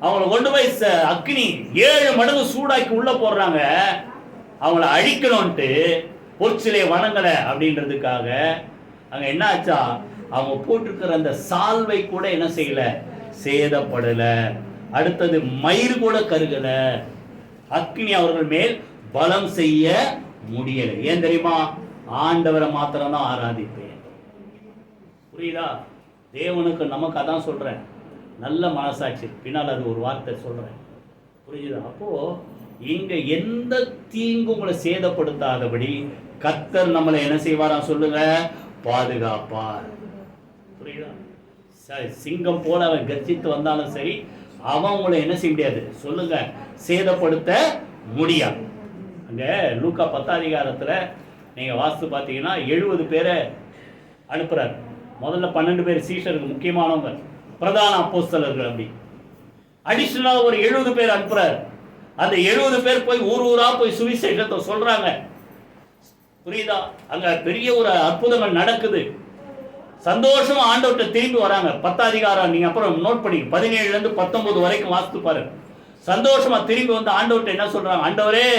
அவங்களை கொண்டு போய் அக்னி 7 மடங்கு சூடாக்கி உள்ள போடுறாங்க. அவங்கள அழிக்கணும்ட்டு பொற்சிலை வணங்கல அப்படின்றதுக்காக. அங்க என்ன ஆச்சா? அவங்க போட்டிருக்கிற அந்த சால்வை கூட என்ன செய்யல? சேதப்படல. அடுத்தது மயிர் கூட கருகல. அக்னி அவர்கள் மேல் பலம் செய்ய முடியல. ஏன் தெரியுமா? ஆண்டவரை மாத்திரம் தான் ஆராதிப்பேன். புரியுதா? தேவனுக்கு நமக்கு அதான் சொல்றேன், நல்ல மனசாட்சி. பின்னால் அது ஒரு வார்த்தை சொல்றேன், புரியுதா? அப்போ இங்க எந்த தீங்கும் உங்களை சேதப்படுத்தாதபடி கர்த்தர் நம்மளை என்ன செய்வாரா சொல்லுங்க? பாதுகாப்பார். புரியுதா? சிங்கம் போல அவன் கர்ஜித்து வந்தாலும் சரி, அவன் உங்களை என்ன செய்ய முடியாது சொல்லுங்க, சேதப்படுத்த முடியாது. அங்க லூக்கா 10ஆம் அதிகாரத்துல நீங்க வாசித்து பார்த்தீங்கன்னா 70 பேரை அனுப்புறாரு. முதல்ல 12 பேர் சீஷருக்கு முக்கியமானவங்க, பிரதான அப்போஸ்தலர்கள். அப்படி அடிஷனலா ஒரு 70 பேர் அனுப்புறாரு. அந்த 70 பேர் போய் ஊர் ஊரா போய் சுவிசேஷத்தை சொல்றாங்க. புரியுதா? அங்க பெரிய ஒரு அற்புதங்கள் நடக்குது. சந்தோஷமா ஆண்டவர்கிட்ட திரும்பி வராங்க. 10ஆம் அதிகாரம் நீங்க அப்புறம் நோட் பண்ணி 17 இருந்து 19 வரைக்கும் வாசித்து பாருங்க. சந்தோஷமா திரும்பி வந்து ஆண்டவர்கிட்ட என்ன சொல்றாங்க? ஆண்டவரே,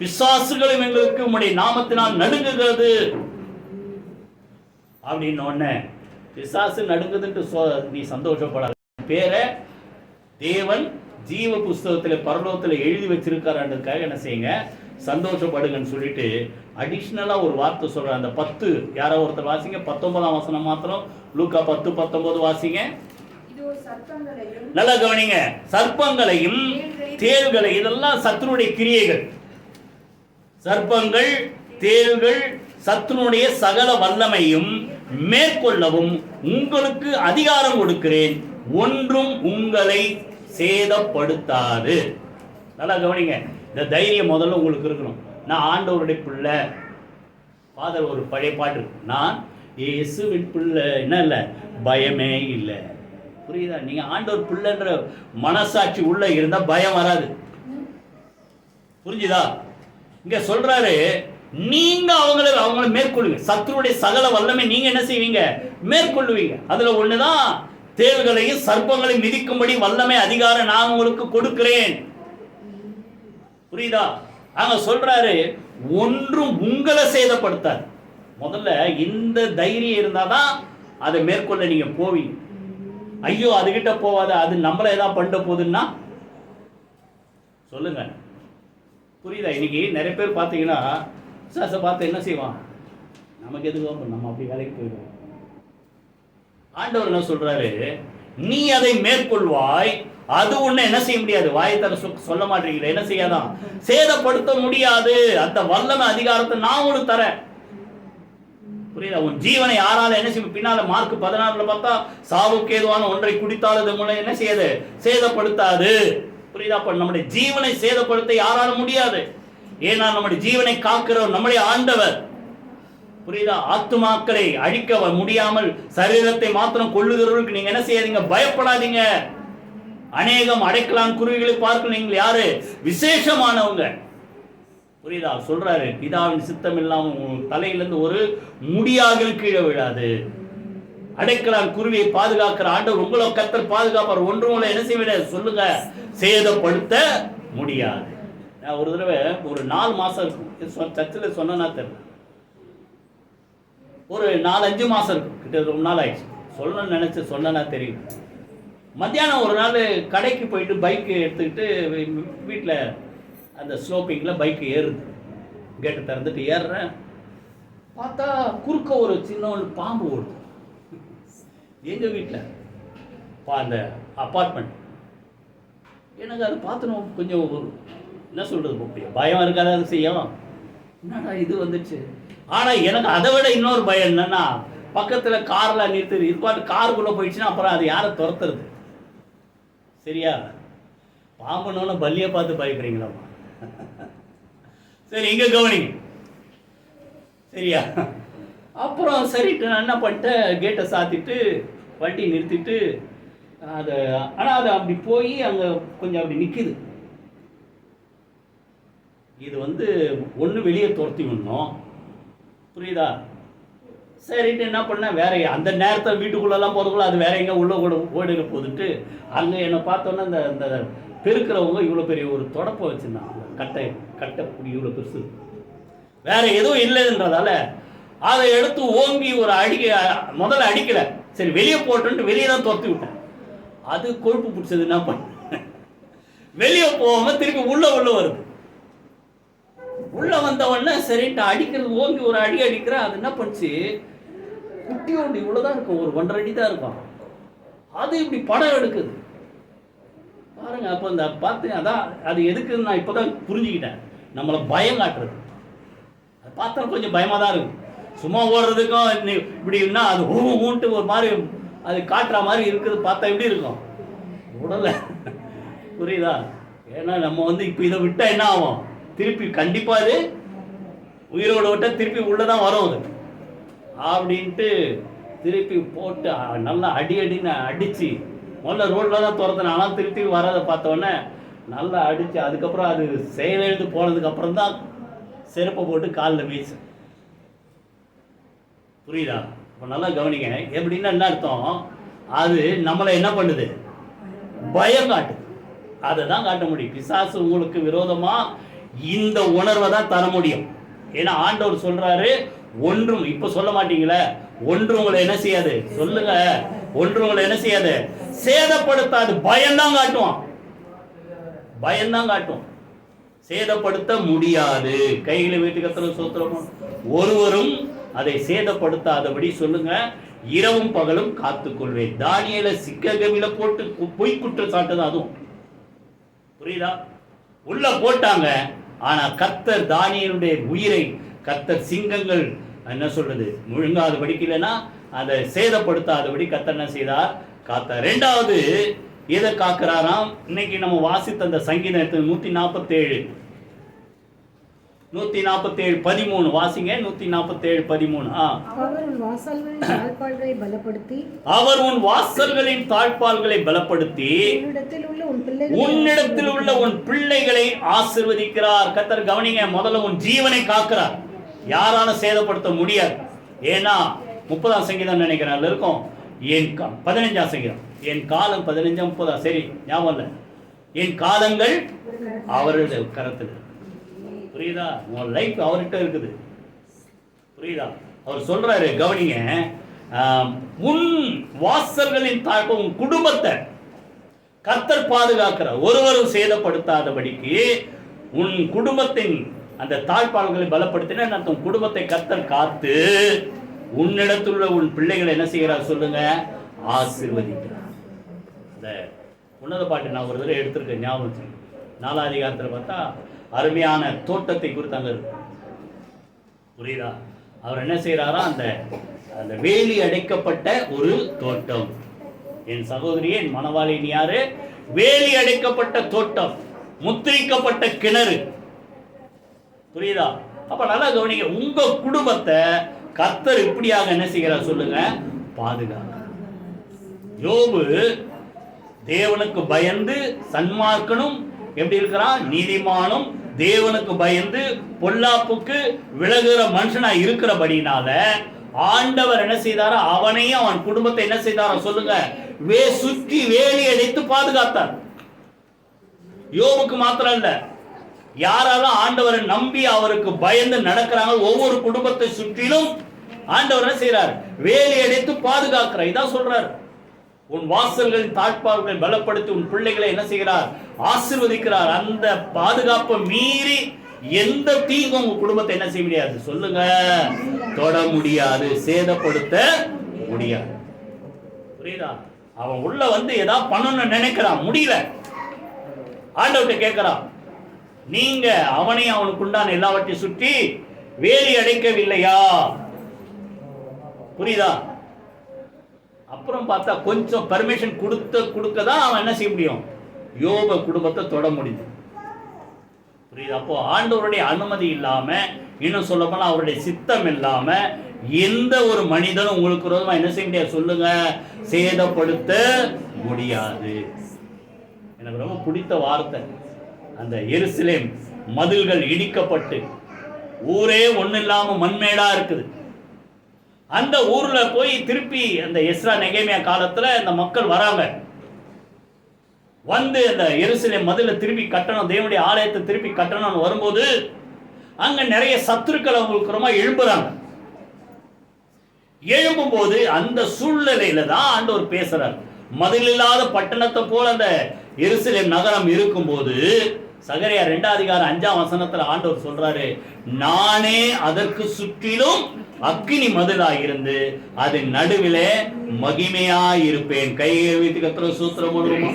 பிசாசுகளும் எங்களுக்கு உம்முடைய நாமத்தினால் நடுங்குகிறது அப்படின்னு. உடனே பிசாசு நடுங்குதுன்ட்டு நீ சந்தோஷப்படாத, பேரை தேவன் ஜீவ புஸ்தகத்தில் பரலோகத்தில் எழுதி வச்சிருக்காருன்றதுக்காக என்ன செய்யுங்க, சந்தோஷப்படுங்கன்னு சொல்லிட்டு அடிஷ்னலா ஒரு வார்த்தை சொல்ற. அந்த 10 யாரோ ஒருத்தர் வாசிங்க, 19ஆம் வசனம் மாத்திரம். லூக்கா 10:19 வாசிங்க. நல்லா கவனிங்க. சர்ப்பங்களையும் தேள்களை, இதெல்லாம் சத்துருடைய கிரியைகள். சர்ப்பங்கள், தேள்கள், சத்துருடைய சகல வல்லமையும் மேற்கொள்ளவும் உங்களுக்கு அதிகாரம் கொடுக்கிறேன், ஒன்றும் உங்களை சேதப்படுத்தாது. நல்லா கவனிங்க. இந்த தைரியம் முதல்ல உங்களுக்கு இருக்கணும். நான் ஆண்டவருடைய பிள்ளை. ஃபாதர் ஒரு பழைய பாட்டு, நான் இயேசுவின் பிள்ளை, என்ன இல்லை, பயமே இல்லை. புரியுதா? நீங்க ஆண்டவர் பிள்ளைன்ற மனசாட்சி உள்ள இருந்தா பயம் வராது. புரிஞ்சுதா? இங்க சொல்றாரு, நீங்க அவங்கள மேற்கொள்ளுங்க. சத்துருடைய சகல வல்லமை நீங்க என்ன செய்வீங்க? மேற்கொள்ளுவீங்க. அதுல ஒண்ணுதான், தேள்களையும் சர்ப்பங்களையும் மிதிக்கும்படி வல்லமை அதிகாரம் நான் உங்களுக்கு கொடுக்கிறேன். புரியுதா? அங்க சொல்றாரு, ஒன்றும் உங்களை சேதப்படுத்தாது. முதல்ல இந்த தைரியம் இருந்தாதான் அதை மேற்கொள்ள நீங்க போவீங்க. ஐயோ அதுகிட்ட போவாத, அது நம்மள ஏதாவது பண்ண போகுதுன்னா சொல்லுங்க. புரியுதா? இன்னைக்கு நிறைய பேர் பார்த்தீங்கன்னா சாசை பார்த்து என்ன செய்வான், நமக்கு எதுவும் நம்ம அப்படி வேலைக்கு போயிடுவோம். ஆண்டவர் என்ன சொல்றாரு, நீ அதை மேற்கொள்வாய், அது ஒண்ணு என்ன செய்ய முடியாது, வாயத்தர சொல்ல மாட்டீங்களே, என்ன செய்யாதான், சேதப்படுத்த முடியாது. அந்த வல்லமை அதிகாரத்தை நான் உங்களுக்கு தரேன். புரியுதா? உன் ஜீவனை யாரால என்ன செய்யும்? பின்னால மார்க் 16 பார்த்தா, சாவுக்கு ஏதுவான ஒன்றை குடித்தால் மூலம் என்ன செய்யாது, சேதப்படுத்தாது. புரியுதா? அப்ப நம்முடைய ஜீவனை சேதப்படுத்த யாரால முடியாது. ஏன்னா நம்முடைய ஜீவனை காக்கிறவர் நம்முடைய ஆண்டவர். புரியுதா? ஆத்துமாக்களை அழிக்க முடியாமல் சரீரத்தை மாத்திரம் கொள்ளுகிறவர்களுக்கு நீங்க என்ன செய்யாதீங்க, பயப்படாதீங்க. அநேகம் அடைக்கலான் குருவிகளை பார்க்க நீங்கள் யாரு, விசேஷமானவங்க. புரியுதா? சொல்றாரு, பிதாவின் சித்தம் இல்லாமல் தலையிலிருந்து ஒரு முடியாக கீழே விழாது. அடைக்கலான் குருவியை பாதுகாக்கிற ஆண்டவர் உங்களை கர்த்தர் பாதுகாப்பார், ஒன்றும் உங்களை என்ன செய்ய சொல்லுங்க, சேதப்படுத்த முடியாது. நான் ஒரு தடவை ஒரு 4 மாசம் இருக்கும் சர்ச்சில் சொன்னா தெரியல, ஒரு 4-5 மாசம் இருக்கும், கிட்ட ரொம்ப நாள் ஆயிடுச்சு. சொல்லணும்னு நினைச்சு சொன்னா தெரியும். மத்தியானம் ஒரு நாள் கடைக்கு போயிட்டு பைக்கு எடுத்துக்கிட்டு வீட்டில் அந்த ஸ்லோப்பிங்கில் பைக்கு ஏறுது. கேட்டை திறந்துட்டு ஏறுறேன், பார்த்தா குறுக்க ஒரு சின்ன ஒரு பாம்பு ஓடுது. எங்கள் வீட்டில் அந்த அப்பார்ட்மெண்ட். எனக்கு அதை பார்த்துனோம், கொஞ்சம் என்ன சொல்கிறது, பயம் இருக்காத, அது செய்யும், என்னடா இது வந்துச்சு. ஆனால் எனக்கு அதை விட இன்னொரு பயம் என்னன்னா, பக்கத்தில் காரில் நிறுத்துது, இது பாட்டு காருக்குள்ளே போயிடுச்சுன்னா அப்புறம் அது யாரை துரத்துறது, சரியா? பாம்புனோன்னு பல்லியை பார்த்து பயப்படுறீங்களாம்மா? சரி, இங்கே கவனிங்க. சரியா? அப்புறம் சரிட்டு நான் என்ன பண்ணிட்டேன், கேட்டை சாத்திட்டு வண்டி நிறுத்திட்டு அதை, ஆனால் அது அப்படி போய் அங்கே கொஞ்சம் அப்படி நிற்கிது. இது ஒன்று வெளியே துரத்தி விடணும், புரியுதா? சரிட்டு என்ன பண்ணேன், வேற அந்த நேரத்தில் வீட்டுக்குள்ளெல்லாம் போகிறதுக்குள்ள அது வேற எங்கே உள்ள ஓடிட போதுட்டு அங்கே என்னை பார்த்தோன்னே இந்த பெருக்கிறவங்க இவ்வளோ பெரிய ஒரு தொடப்பை வச்சுருந்தாங்க, கட்டை இவ்வளோ பெருசு, வேற எதுவும் இல்லைன்றதால அதை எடுத்து ஓங்கி ஒரு முதல்ல அடிக்கல, சரி வெளியே போட்டுன்ட்டு வெளியே தான் துரத்தி விட்டேன். அது கொழுப்பு பிடிச்சது, என்ன பண்ண வெளியே போகாம திருப்பி உள்ள வருது. உள்ள வந்த உடனே சரின்ட்டு அடிக்கிறது, ஓங்கி ஒரு அடிக்கிற, அது என்ன பண்ணுச்சு, குட்டியோண்டு இவ்வளவுதான் இருக்கும், ஒரு 1.5 அடி தான் இருக்கும், அது இப்படி படம் எடுக்குது பாருங்க. அப்போ இந்த பார்த்து அதான் அது எதுக்குன்னு நான் இப்போதான் புரிஞ்சுக்கிட்டேன், நம்மளை பயம் காட்டுறது. அது பார்த்தா கொஞ்சம் பயமாக தான் இருக்கும், சும்மா ஓடுறதுக்கும் இப்படின்னா அது ஊன்ட்டு ஒரு மாதிரி அது காட்டுற மாதிரி இருக்குது, பார்த்தா எப்படி இருக்கும் உடல, புரியுதா? ஏன்னா நம்ம இப்போ இதை விட்டா என்ன ஆகும், திருப்பி கண்டிப்பா அது உயிரோட விட்டா திருப்பி உள்ளதான் வரும் அது அப்படின்ட்டு திருப்பி போட்டு நல்லா அடின்னு அடிச்சு, முதல்ல ரோட்ல தான் துரத்தின, ஆனால் திருப்பி வரதை பார்த்தோன்னே நல்லா அடிச்சு, அதுக்கப்புறம் அது செயலிழந்து போனதுக்கு அப்புறம் தான் செருப்பை போட்டு காலில் வீசு, புரியுதா? இப்போ நல்லா கவனிங்க. எப்படின்னா என்ன அர்த்தம், அது நம்மளை என்ன பண்ணுது, பயம் காட்டுது. அதை தான் காட்ட முடியும். பிசாசு உங்களுக்கு விரோதமா இந்த உணர்வை தான் தர முடியும். ஏன்னா ஆண்டவர் சொல்றாரு, ஒன்றும் இப்ப சொல்ல மாட்டீங்களே, ஒன்று உங்களை என்ன செய்யாது, சொல்லுங்க, ஒன்று உங்களை என்ன செய்யாது, சேதப்படுத்தாது. பயம்தான் காட்டுவான், பயம்தான் காட்டும், சேதப்படுத்த முடியாது. கைகளை வீட்டு கத்திர சோத்திரம், ஒருவரும் அதை சேதப்படுத்தாதபடி சொல்லுங்க, இரவும் பகலும் காத்துக்கொள்வேன். தானியேல சிக்ககவில போட்டு பொய் குற்றம் சாட்டுதான், அதுவும் புரியுதா? உள்ள போட்டாங்க, ஆனா கர்த்தர் தானியேலுடைய உயிரை கர்த்தர் சிங்கங்கள் என்ன சொல்றது முழுங்காத படிக்கலன்னா அதை சேதப்படுத்தாதபடி கர்த்தர் என்ன செய்தார், காத்தார். ரெண்டாவது எதை காக்கிறாராம், இன்னைக்கு நம்ம வாசித்த அந்த சங்கீதத்தில் 147:13 வாசிங்க. 147:13. அவர் உன் வாசல்களின் தாழ்பாள்களை பலப்படுத்தி, அவர் உன் வாசல்களின் தாழ்பாள்களை பலப்படுத்தி உன்னிடத்தில் உள்ள உன் பிள்ளைகளை ஆசீர்வதிக்கிறார். கர்த்தர் கவனிங்க, முதல்ல உன் ஜீவனை காக்கிறார், யாரால சேதப்படுத்த முடியாது. ஏன்னா 30ஆம் சங்கீதம் நினைக்கிறேன், அதுல இருக்கும், என் 15ஆம் சங்கீதம், என் காலம் 15 30, சரி ஞாபகம் இல்லை, என் காலங்கள் அவருடைய கரத்தில், புரியுதா? உன் லைஃப் அவர்கிட்ட இருக்குது, புரியுதா? அவர் சொல்றாரு, கவனிங்க, உன் வாசல்களின் தாழ்வு, உன் குடும்பத்தை கர்த்தர் பாதுகாக்கிறார், ஒருவரும் சேதப்படுத்தாதபடிக்கு உன் குடும்பத்தின் அந்த தாழ்பாள்களை பலப்படுத்தின அர்த்தம், குடும்பத்தை கர்த்தர் காத்து உன்னிடத்தில் உள்ள உன் பிள்ளைகளை என்ன செய்கிறார் சொல்லுங்க, ஆசீர்வதிக்கிறார். இந்த உன்னத பாட்டு நான் ஒரு தடவை எடுத்திருக்கேன், ஞாபகம். 4ஆம் அதிகாரத்தில் பார்த்தா அருமையான தோட்டத்தை குறித்து அங்க இருக்கு, புரியுதா? அவர் என்ன செய்யறாரா, அந்த வேலி அடைக்கப்பட்ட ஒரு தோட்டம். என் சகோதரியே, என் மணவாளின் யாரு, வேலி அடைக்கப்பட்ட தோட்டம், முத்திரிக்கப்பட்ட கிணறு, புரியுதா? அப்ப நல்லா கவனிங்க, உங்க குடும்பத்தை கர்த்தர் இப்படியாக என்ன செய்கிறார் சொல்லுங்க, பாதுகாக்க. யோபு தேவனுக்கு பயந்து சன்மார்க்கனும் எப்படி இருக்கிறான், நீதிமானும் தேவனுக்கு பயந்து பொல்லாப்புக்கு விலகுற மனுஷனா இருக்கிறபடினால ஆண்டவர் என்ன செய்தாரோ அவனையும் அவன் குடும்பத்தை என்ன செய்தாரோ சொல்லுங்க, சுற்றி வேலி அடைத்து பாதுகாத்தார். யோபுக்கு மாத்திரம் இல்ல, யாரெல்லாம் ஆண்டவரை நம்பி அவருக்கு பயந்து நடக்கிறாங்க, ஒவ்வொரு குடும்பத்தை சுற்றிலும் ஆண்டவர் என்ன செய்யறார், வேலி அடைத்து பாதுகாக்கிறார். இதான் சொல்றார், உன் வாசல்களின் தாழ்பாள்களை பலப்படுத்தி உன் பிள்ளைகளை என்ன செய்கிறார், ஆசீர்வதிக்கிறார். அந்த பாதுகாப்பை மீறி எந்த தீங்கும் உங்க குடும்பத்தை என்ன செய்ய முடியாது சொல்லுங்க, தொட முடியாது, சேதப்படுத்த முடியாது. புரியுதா? அவன் உள்ள ஏதாவது பண்ணணும்னு நினைக்கிறான், முடியல. ஆண்டவர்கிட்ட கேட்கிறான், நீங்க அவனையும் அவனுக்கு உண்டான எல்லாவற்றையும் சுற்றி வேலி அடைக்கவில்லையா? புரியுதா? அப்புறம் பார்த்தா கொஞ்சம் பர்மிஷன் கொடுக்கதான் அவன் என்ன செய்ய முடியும், யோப குடும்பத்தை தொட முடியுது. புரியுது? அப்போ ஆண்டவருடைய அனுமதி இல்லாம, இன்னும் சொல்ல போனா அவருடைய சித்தம் இல்லாம எந்த ஒரு மனிதனும் உங்களுக்கு விரோதமா என்ன செய்ய முடியாது? சொல்லுங்க, சேதப்படுத்த முடியாது. எனக்கு ரொம்ப பிடித்த வார்த்தை, அந்த எருசலேம் மதில்கள் இடிக்கப்பட்டு ஊரே ஒண்ணு இல்லாம மண்மேடா இருக்குது. அந்த ஊர்ல போய் திருப்பி அந்த எஸ்ரா நெகேமியா காலத்துல இந்த மக்கள் வராங்க, வந்து அந்த எருசலேம் மதில திருப்பி கட்டணும், தேவனுடைய ஆலயத்தை திருப்பி கட்டணும்னு வரும்போது அங்க நிறைய சத்துருக்கள் அவங்களுக்கு ரொம்ப எழும்புறாங்க. எழும்பும் போது அந்த சூழ்நிலையில தான் ஆண்டவர் பேசுறார். மதில் இல்லாத பட்டணத்தை போல அந்த எருசலேம் நகரம் இருக்கும் போது சகரியா 2:5 ஆண்டவர் சொல்றாரு, நானே அதற்கு சுற்றிலும் அக்கினி மதிலாயிருந்து அது நடுவிலே மகிமையாயிருப்பேன். கையை வைத்து கர்த்தருக்கு ஸ்தோத்திரம் பண்ணுவோமா?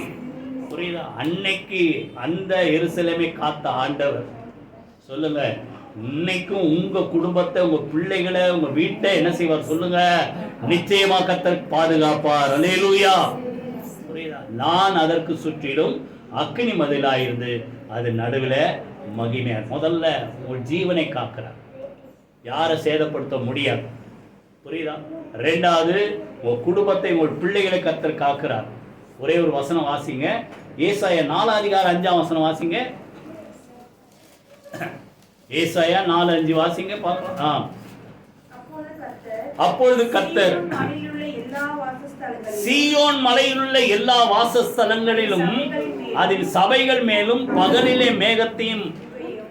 புரியுதா? அன்னைக்கு அந்த எருசலேமை காத்த ஆண்டவர், சொல்லுங்க, இன்னைக்கும் உங்க குடும்பத்தை, உங்க பிள்ளைகளை, உங்க வீட்டை என்ன செய்வார்? சொல்லுங்க, நிச்சயமா கர்த்தர் பாதுகாப்பார். அல்லேலூயா. புரியுதா? நான் அதற்கு சுற்றிலும் அக்கினி மதிலாயிருந்து அது நடுவில் மகிமையார். முதல்ல உங்கள் ஜீவனை காக்கிறார், யாரை சேதப்படுத்த முடியாது. புரியுதா? ரெண்டாவது, உங்கள் குடும்பத்தை, உங்கள் பிள்ளைகளை கர்த்தர் காக்கிறார். ஒரே ஒரு வசனம் வாசிங்க, ஏசாயா 4:5 வாசிங்க. ஏசாயா 4:5 வாசிங்க பார்க்கலாம். அப்பொழுது கர்த்தர் சீயோன் மலையிலுள்ள எல்லா வாசஸ்தலங்களிலும் அதில் சபைகள் மேலும் பகலிலே மேகத்தையும்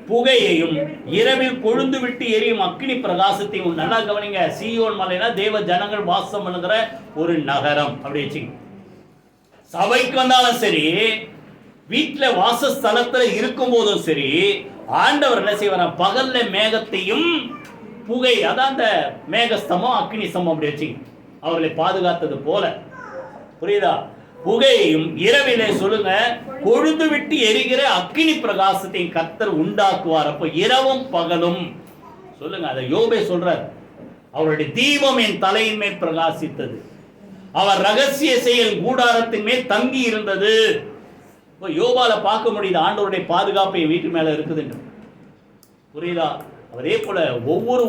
புகையையும் இரவில் கொழுந்து விட்டு எரியும் அக்கினி பிரகாசத்தையும். நல்லா கவனிங்க, சீயோன் மலைனா தேவ ஜனங்கள் வாசம் பண்ணுகிற ஒரு நகரம். அப்படி வச்சுங்க. சபைக்கு வந்தாலும் சரி, வீட்டில் வாசஸ்தலத்துல இருக்கும் போதும் சரி, ஆண்டவர் என்ன செய்வார்? பகல்ல மேகத்தையும் புகை, அதான் அந்த மேகஸ்தமம் அக்கினி ஸ்தம்பம் அப்படி வச்சுங்க, அவர்களை பாதுகாத்தது போல. புரியுதா? புகையும் இரவிலே சொல்லுங்க கொழுந்து விட்டு எரிகிற அக்கினி பிரகாசத்தை கர்த்தர் உண்டாக்குவார். அப்போ இரவும் பகலும் சொல்லுங்க, அதை யோபே சொல்றார், அவருடைய தீபம் என் தலையின் மேல் பிரகாசித்தது, அவர் ரகசிய செயல் கூடாரத்தின் மேல் தங்கி இருந்தது. இப்போ யோபால பார்க்க முடியுது ஆண்டவருடைய பாதுகாப்பு வீட்டு மேல இருக்குதுன்னு. புரியுதா? அதே போல ஒவ்வொரு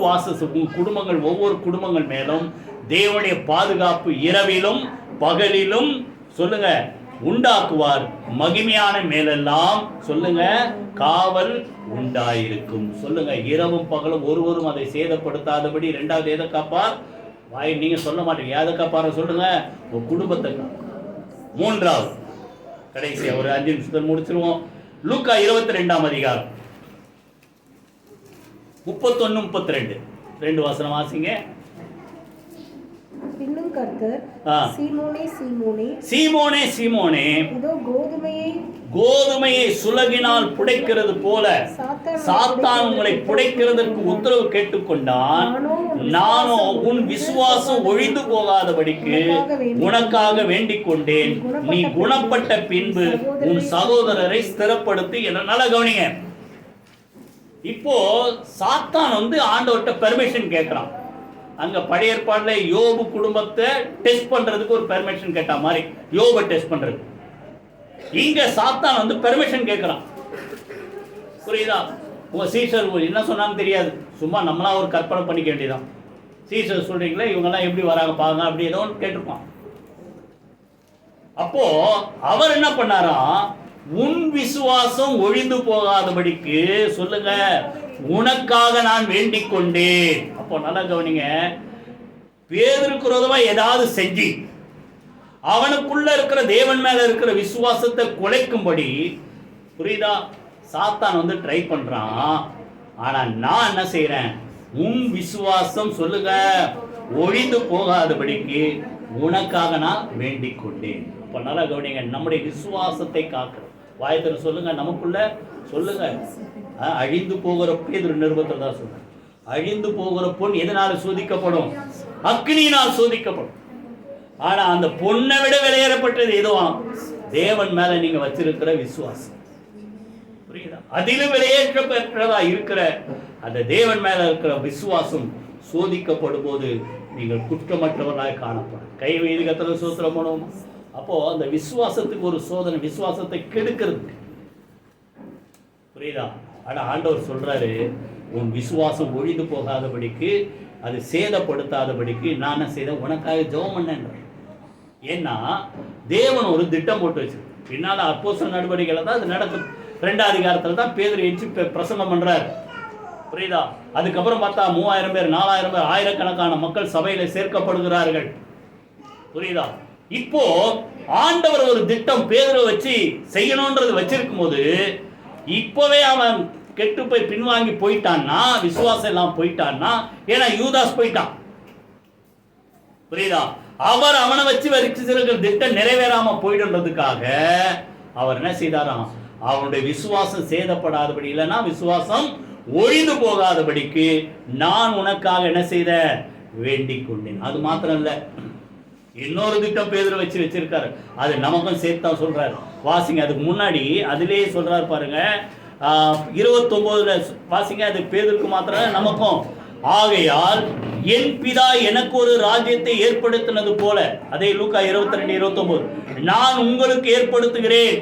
குடும்பங்கள், ஒவ்வொரு குடும்பங்கள் மேலும் தேவனுடைய பாதுகாப்பு இரவிலும் பகலிலும் சொல்லுங்க உண்டாக்குவார். மகிமையான மேலெல்லாம் சொல்லுங்க காவல் உண்டாயிருக்கும். சொல்லுங்க, இரவும் பகலும் ஒருவரும் அதை சேதப்படுத்தாதபடி. ரெண்டாவது எதை காப்பார்? வாய் நீங்க சொல்ல மாட்டீங்க, எதை காப்பார? சொல்லுங்க, உங்க குடும்பத்தை. மூன்றாவது, கடைசியா ஒரு 5 நிமிஷத்தில் முடிச்சிருவோம். லூக்கா 22 31-32 2 வசனம் வாசிங்க. பின்னும் கர்த்தர், சீமோனே சீமோனே, சீமோனே சீமோனே, இதோ கோதுமையை சுலகினால் புடைக்கிறது போல சாத்தான் உங்களை புடைக்கிறதற்கு உத்தரவு கேட்டுக்கொண்டான். நானோ உன் விசுவாசம் ஒழிந்து போகாதபடிக்கு உனக்காக வேண்டிக் கொண்டேன். நீ குணப்பட்ட பின்பு உன் சகோதரரை ஸ்திரப்படுத்தி. என்ன கவனிங்க, இப்போ சாத்தான் ஆண்டவர்கிட்ட பெர்மிஷன் கேட்கிறான். அங்க பழைய ஏற்பாடுல யோபு குடும்பத்தை டெஸ்ட் பண்றதுக்கு ஒரு பெர்மிஷன் கேட்ட மாதிரி யோபை டெஸ்ட் பண்றது. இங்க சாத்தான் பெர்மிஷன் கேட்கிறான். புரியுதா? உங்க சீசர் என்ன சொன்னான்னு தெரியாது, சும்மா நம்மளா ஒரு கற்பனை பண்ணிக்க வேண்டியதான். சீசர் சொல்றீங்களே, இவங்கெல்லாம் எப்படி வராங்க பாருங்க, அப்படி ஏதோ ஒன்று கேட்டிருப்பான். அப்போ அவர் என்ன பண்ணாராம்? உன் விசுவாசம் ஒழிந்து போகாதபடிக்கு சொல்லுங்க உனக்காக நான் வேண்டிக் கொண்டேன். அப்போ நல்லா கவனிங்க, பேதுருக்கு விரோதமா ஏதாவது செஞ்சு அவனுக்குள்ள இருக்கிற தேவன் மேல இருக்கிற விசுவாசத்தை குலைக்கும்படி, புரியுதா, சாத்தான் ட்ரை பண்றான். ஆனா நான் என்ன செய்யறேன்? உன் விசுவாசம் சொல்லுங்க ஒழிந்து போகாதபடிக்கு உனக்காக நான் வேண்டிக் கொண்டேன். அப்ப நல்லா கவனிங்க, நம்முடைய விசுவாசத்தை காக்கிறோம். வாயத்தில் சொல்லுங்க, நமக்குள்ள சொல்லுங்க. அழிந்து போகிற பேதுரு நிருபத்தில் தான் சொல்றேன், அழிந்து போகிற பொன் எதனால சோதிக்கப்படும்? அக்னியினால் சோதிக்கப்படும். ஆனா அந்த பொண்ணை விட விலையேறப்பட்டது எதுவும்? தேவன் மேல நீங்க வச்சிருக்கிற விசுவாசம். புரியுதா? அதிலும் விலையேற்ற பெற்றதா இருக்கிற அந்த தேவன் மேல இருக்கிற விசுவாசம் சோதிக்கப்படும் போது நீங்கள் குற்றமற்றவர்களாக காணப்படும். கை வைத்து கர்த்தருக்கு ஸ்தோத்திரம் பண்ணுவோம். அப்போ அந்த விசுவாசத்துக்கு ஒரு சோதனை, விசுவாசத்தை கெடுக்கிறது. புரியுதா? ஆனா ஆண்டவர் சொல்றாரு, உன் விசுவாசம் ஒழிந்து போகாதபடிக்கு, அது சேதப்படுத்தாதபடிக்கு நான் என்ன செய்த, உனக்காக ஜெபம் பண்ணேன். ஏன்னா தேவன் ஒரு திட்டம் போட்டு வச்சிருக்கு. பின்னால அப்போஸ்தலர் நடவடிக்கையில தான் அது நடக்குது. 2ஆம் அதிகாரத்துல தான் பேதுரு எஞ்சி பிரசங்கம் பண்றாரு. புரியுதா? அதுக்கப்புறம் பார்த்தா 3000 பேர், 4000 பேர், ஆயிரக்கணக்கான மக்கள் சபையில சேர்க்கப்படுகிறார்கள். புரியுதா? இப்போ ஆண்டவர் ஒரு திட்டம் பேதுரு வச்சு செய்யணும்ன்றது வச்சிருக்கும் போது, இப்பவே அவன் கெட்டு போய் பின்வாங்கி போயிட்டான்னா, விசுவாசம் எல்லாம் போயிட்டான்னா, ஏன்னா யூதாஸ் போயிட்டான். புரியுதா? அவர் அவனை வச்சு வச்சிருக்கிற திட்டம் நிறைவேறாம போயிடுன்றதுக்காக அவர் என்ன செய்தாராம், அவனுடைய விசுவாசம் சேதப்படாதபடி, இல்லைன்னா விசுவாசம் ஒழிந்து போகாதபடிக்கு நான் உனக்காக என்ன செய்த, வேண்டிக் கொண்டேன். அது மாத்திரம் இல்ல, இன்னொரு திட்டம் பேதுரு வச்சிருக்காரு. அது நமக்கும் சேர்த்தா சொல்றாரு. வாசிங்க, அதுக்கு முன்னாடி அதிலேயே சொல்றாரு பாருங்க, 29 வாசிங்க. அது பேதுருக்கு மாத்திரம், நமக்கும். ஆகையால் என் பிதா எனக்கு ஒரு ராஜ்யத்தை ஏற்படுத்தினது போல, அதே லூக்கா 22:29, நான் உங்களுக்கு ஏற்படுத்துகிறேன்.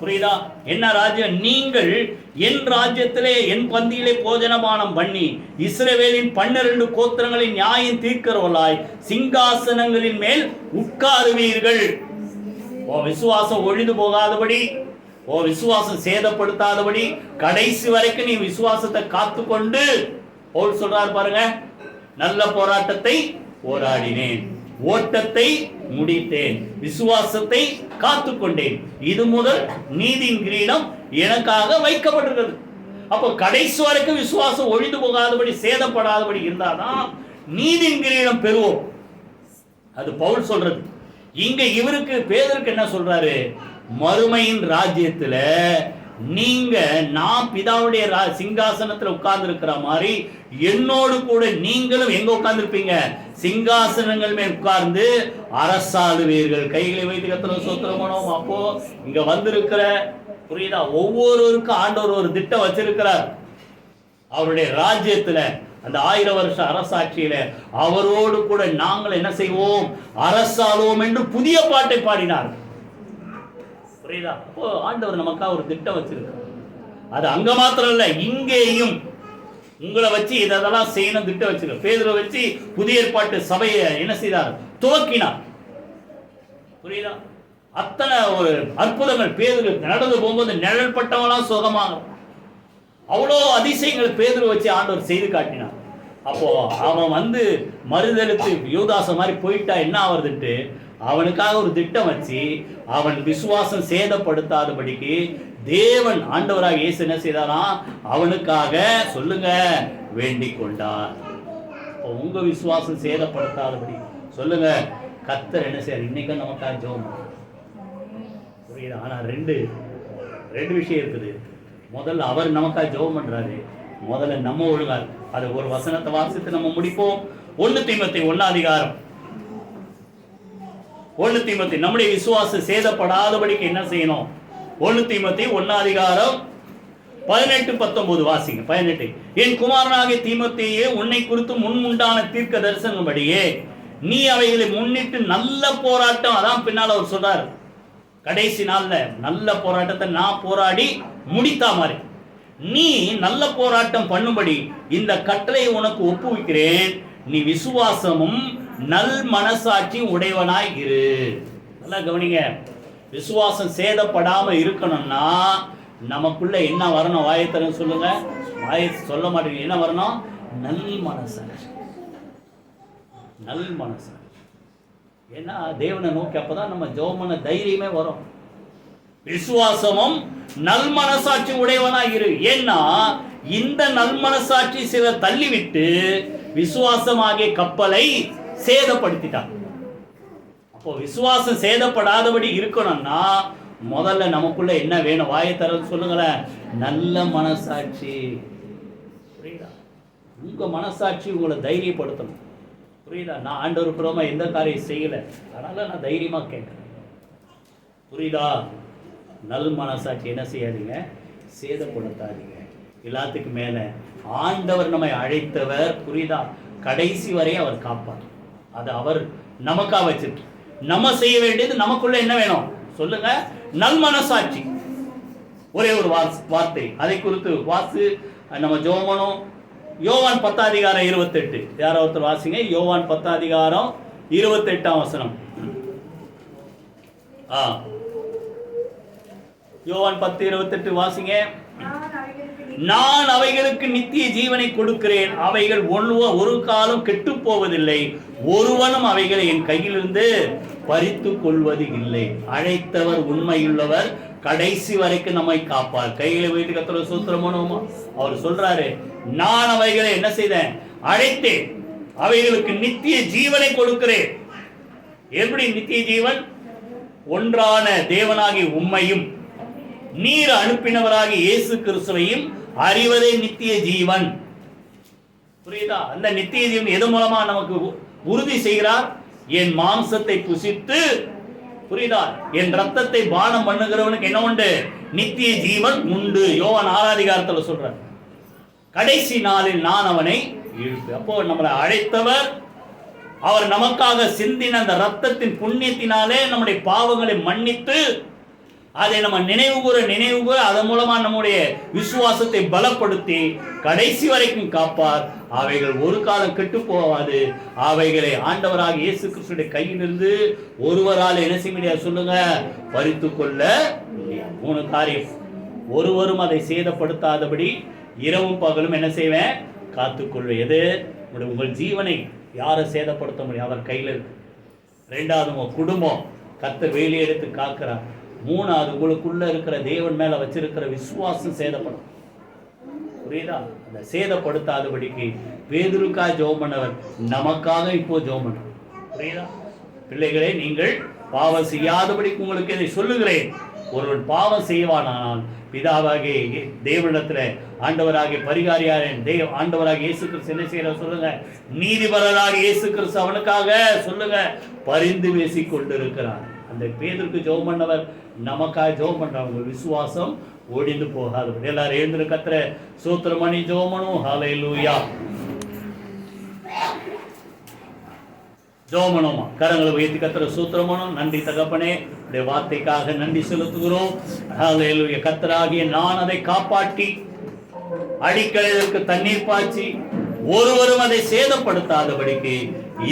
புரியுதா? என்ன ராஜ்யம்? நீங்கள் என் ராஜ்யத்திலே, என் பந்தியிலே போஜனபானம் பண்ணி இஸ்ரவேலின் 12 கோத்திரங்களின் நியாயம் தீர்க்கிறவர்களாய் சிங்காசனங்களின் மேல் உட்காருவீர்கள். ஓ விசுவாசம் ஒழிந்து போகாதபடி, ஓ விசுவாசம் சேதப்படுத்தாதபடி, கடைசி வரைக்கும் நீ விசுவாசத்தை காத்துக்கொண்டு, பவுல் சொல்றார் பாருங்க, நல்ல போராட்டத்தை போராடினேன், ஓட்டத்தை முடித்தேன், விசுவாசத்தை காத்துக்கொண்டேன், இது முதல் நீதியின் கிரீடம் எனக்காக வைக்கப்பட்டிருக்கிறது. அப்போ கடைசி வரைக்கும் விசுவாசம் ஒழிந்து போகாதபடி, சேதப்படாதபடி இருந்தாதான் நீதியின் கிரீடம் பெறுவோம். அது பவுல் சொல்றது. இங்க இவருக்கு பேதுருக்கு என்ன சொல்றாரு, மறுமையின் ராஜ்யத்துல நீங்க, நான் பிதாவுடைய சிங்காசனத்துல உட்கார்ந்து இருக்கிற மாதிரி என்னோடு கூட நீங்களும் எங்க உட்கார்ந்து இருப்பீங்க, சிங்காசனங்கள் மேல் உட்கார்ந்து அரசாளுவீர்கள். கைகளை வைத்து கர்த்தருக்கு ஸ்தோத்திரம் பண்ணுவோம். அப்போ இங்க வந்திருக்கிற, புரியுதா, ஒவ்வொருவருக்கும் ஆண்டவர் ஒரு திட்டம் வச்சிருக்கிறார். அவருடைய ராஜ்யத்துல, அந்த 1000 வருஷ அரசாட்சியில அவரோடு கூட நாங்கள் என்ன செய்வோம், அரசாளுவோம் என்று புதிய பாட்டை பாடினார். புரியுதா? அப்போ ஆண்டவர் நமக்காக ஒரு திட்டம் வச்சிருக்கார். அது அங்க மாத்திரம் இல்ல, இங்கேயும் உங்களை வச்சு இதெல்லாம் செய்யணும் திட்டம் வச்சிருக்க. பேதுருவை வச்சு புதிய ஏற்பாட்டு சபையை என்ன செய்தார், துவக்கினார். புரியுதா? அத்தனை ஒரு அற்புதங்கள் பேதுரு நடந்து போகும்போது நிழல் பட்டவெல்லாம் சுகமாக, அவ்வளோ அதிசயங்கள் பேதுரு வச்சு ஆண்டவர் செய்து காட்டினார். அப்போ அவன் வந்து மறுதலுக்கு யூதாச மாதிரி போயிட்டா என்ன ஆவதுட்டு அவனுக்காக ஒரு திட்டம் வச்சு அவன் விசுவாசம் சேதப்படுத்தாதபடிக்கு தேவன் ஆண்டவராக இயேசு என்ன செய்தாராம், அவனுக்காக சொல்லுங்க வேண்டிக் கொண்டார். உங்க விசுவாசம் சேதப்படுத்தாதபடி சொல்லுங்க, கர்த்தர் என்ன செய்யறார், இன்னைக்கு நமக்காக ஜெபம். புரியுதா? ஆனா ரெண்டு விஷயம் இருக்குது. முதல்ல அவர் நமக்காக ஜெபம் பண்றாரு, முதல்ல நம்ம ஒழுங்காரு. அது ஒரு வசனத்தை வாசித்து நம்ம முடிப்போம். 1 தீமோத்தேயு 1ஆம் அதிகாரம், 1 தீமோத்தேயு நம்முடைய விசுவாசம் சேதப்படாதபடிக்கு என்ன செய்யணும்? 1 தீமோத்தேயு 1ஆம் அதிகாரம் 18-19 வாசிங்க. 18, என் குமாரனாகிய தீமோத்தேயே, உன்னை குறித்து முன்னுண்டான தீர்க்க தரிசனம்படியே நீ அவைகளை முன்னிட்டு நல்ல போராட்டம், அதான் பின்னால் அவர் சொல்றார், கடைசி நாள்ல நல்ல போராட்டத்தை நான் போராடி முடித்தா மாதிரி நீ நல்ல போராட்டம் பண்ணும்படி இந்த கட்டளையை உனக்கு ஒப்புவிக்கிறேன். நீ விசுவாசமும் நல் மனசாட்சி உடையவனாய் இரு. நல்லா கவனிங்க, விசுவாசம் சேதப்படாம இருக்கணும்னா நமக்குள்ள என்ன வரணும்? வாயத்தரம் சொல்லுங்க. வாயை சொல்ல மாட்டேங்க. என்ன வரணும்? நல் மனசாட்சி. நல் மனசாட்சி. ஏன்னா தேவனை நோக்கி அப்பதான் நம்ம ஜெபம் பண்ண தைரியமே வரும். விசுவாசமும் நல் மனசாட்சி உடையவனாய் இரு. ஏன்னா இந்த நல் மனசாட்சி சிலர் தள்ளிவிட்டு விசுவாசமாகிய கப்பலை சேதப்படுத்திட்டாங்க. அப்போ விசுவாசம் சேதப்படாதபடி இருக்கணும்னா முதல்ல நமக்குள்ள என்ன வேணும்? வாயத்தரம் சொல்லுங்களேன். நல்ல மனசாட்சி. புரியுதா? உங்க மனசாட்சி உங்களை தைரியப்படுத்தணும். புரியுதா? நான் ஆண்டவர் புறமா எந்த காரியம் செய்யல, அதனால நான் தைரியமா கேட்கிறேன். புரியுதா? நல் மனசாட்சி என்ன செய்யாதீங்க, சேதப்படுத்தாதீங்க. எல்லாத்துக்கும் மேல ஆண்டவர் நம்மை அழைத்தவர். புரியுதா? கடைசி வரை அவர் காப்பார். அது அவர் நமக்கா வச்சிருக்கு. நம்ம செய்ய வேண்டியது நமக்குள்ள என்ன வேணும் சொல்லுங்க, நல்மனசாட்சி. ஒரே ஒரு வார்த்தை அதை குறித்து வாசி நம்ம ஜோமனும். யோவான் 10:28 யாரோ ஒருத்தர் வாசிங்க. யோவான் 10:28 யோவான் 10:28 வாசிங்க. நான் அவைகளுக்கு நித்திய ஜீவனை கொடுக்கிறேன், அவைகள் ஒரு காலம் கெட்டு போவதில்லை, ஒருவனும் அவைகளை என் கையிலிருந்து பறித்து கொள்வது இல்லை. அழைத்தவர் உண்மையுள்ளவர், கடைசி வரைக்கும் நம்மை காப்பார். கையில வைத்து கர்த்தரை ஸ்தோத்திரம் பண்ணுவோமா? அவர் சொல்றாரு, நான் அவைகளை என்ன செய்தேன், அழைத்தேன், அவைகளுக்கு நித்திய ஜீவனை கொடுக்கிறேன். எப்படி நித்திய ஜீவன்? ஒன்றான தேவனாகி உம்மையும் நீர் அனுப்பினவராகி இயேசு கிறிஸ்துவையும் அறிவதே நித்திய ஜீவன். புரியுதா? அந்த நித்திய ஜீவன் எது மூலமா நமக்கு உறுதி செய்கிறார்? என் மாம்சத்தை புசித்து, புரியுதா, என் ரத்தத்தை பானம் பண்ணுகிறவனுக்கு என்ன உண்டு? நித்திய ஜீவன் உண்டு. யோவான் 6 சொல்ற, கடைசி நாளில் நான் அவனை இழுப்பேன். அப்போ நம்மளை அழைத்தவர், அவர் நமக்காக சிந்தின அந்த ரத்தத்தின் புண்ணியத்தினாலே நம்முடைய பாவங்களை மன்னித்து அதை நம்ம நினைவுகூர அதன் மூலமா நம்முடைய விசுவாசத்தை பலப்படுத்தி கடைசி வரைக்கும் காப்பார். அவைகள் ஒரு காலம் கெட்டு போவாது. அவைகளை ஆண்டவராக இயேசு கிறிஸ்துடைய கையிலிருந்து ஒருவரால் என்ன செய்ய முடியாது சொல்லுங்க, பறித்து கொள்ள. 3 காரியம். ஒருவரும் அதை சேதப்படுத்தாதபடி இரவும் பகலும் என்ன செய்வேன், காத்துக்கொள்வேன். எது? உங்கள் ஜீவனை யாரை சேதப்படுத்த முடியும்? அவர் கையில் இருக்கு. 2வது உங்க குடும்பம் கர்த்தர் வேலி எடுத்து காக்கிறார். 3வது உங்களுக்குள்ள இருக்கிற தேவன் மேல வச்சிருக்கிற விசுவாசம் சேதப்படும். புரியுதா? அந்த சேதப்படுத்தாதபடிக்கு பேதுருக்காக ஜெபம் பண்ணவர் நமக்காக இப்போ ஜெபம் பண்றார். புரியுதா? பிள்ளைகளே, நீங்கள் பாவம் செய்யாதபடிக்கு உங்களுக்கு இதை சொல்லுகிறேன். ஒருவன் பாவம் செய்வானால் பிதாவாகிய தேவனிடத்துல ஆண்டவராகிய பரிகாரியாரன் ஆண்டவராகிய இயேசு கிறிஸ்து என்ன செய்யற சொல்லுங்க, நீதிபரராகிய இயேசு கிறிஸ்து அவனுக்காக சொல்லுங்க பரிந்து பேசிக் கொண்டிருக்கிறார். அந்த பேதுருக்கு ஜெபம் பண்ணவர் நமக்காக ஜெபம் பண்றவங்க விசுவாசம் ஒடிந்து போகாது. எல்லாரும் எழுந்திரு கர்த்தரை ஸ்தோத்திரம் பண்ணி ஜெபம் பண்ணுவோம். ஹல்லேலூயா. ஜெபம் பண்ணுவோமா? கரங்களை உயர்த்தி கர்த்தரை ஸ்தோத்திரம் பண்ணுவோம். நன்றி தகப்பனே, உடைய வார்த்தைக்காக நன்றி செலுத்துகிறோம். ஹல்லேலூயா. கர்த்தராகிய நான் அதை காப்பாற்றி அடிக்கலைக்கு தண்ணீர் பாய்ச்சி ஒருவரும் அதை சேதப்படுத்தாதபடிக்கு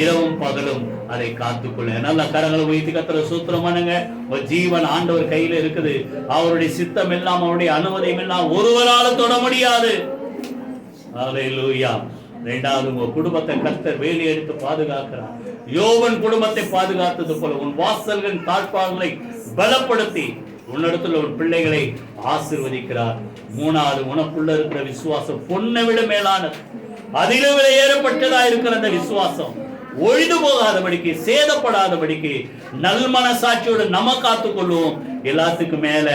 இரவும் பகலும் அதை காத்துக்கொள்ள. நல்ல கரங்களை உயர்த்தி கர்த்தரை ஸ்தோத்திரம் பண்ணுங்க. ஜீவன் ஆண்டவர் கையில இருக்குது. அவருடைய சித்தம் எல்லாம் அவருடைய அனுமதியும் எல்லாம் ஒருவரால தொட முடியாது. ஹல்லேலூயா. 2வது உங்க குடும்பத்தை கர்த்தர் வேலி எடுத்து பாதுகாக்கிறார். யோவன் குடும்பத்தை பாதுகாத்தது போல உன் வாசல்களின் தாழ்பாங்களை பலப்படுத்தி உன்னிடத்துல உன் பிள்ளைகளை ஆசீர்வதிக்கிறார். 3வது உனக்குள்ள இருக்கிற விசுவாசம் பொன்னை விட மேலானது. அதிலும் விலையேறப்பட்டதா இருக்கிற அந்த விசுவாசம் ஒழிந்து போகாதபடிக்கு, சேதப்படாதபடிக்கு நல்மனசாட்சியோடு நம்ம காத்துக்கொள்வோம். எல்லாத்துக்கும் மேல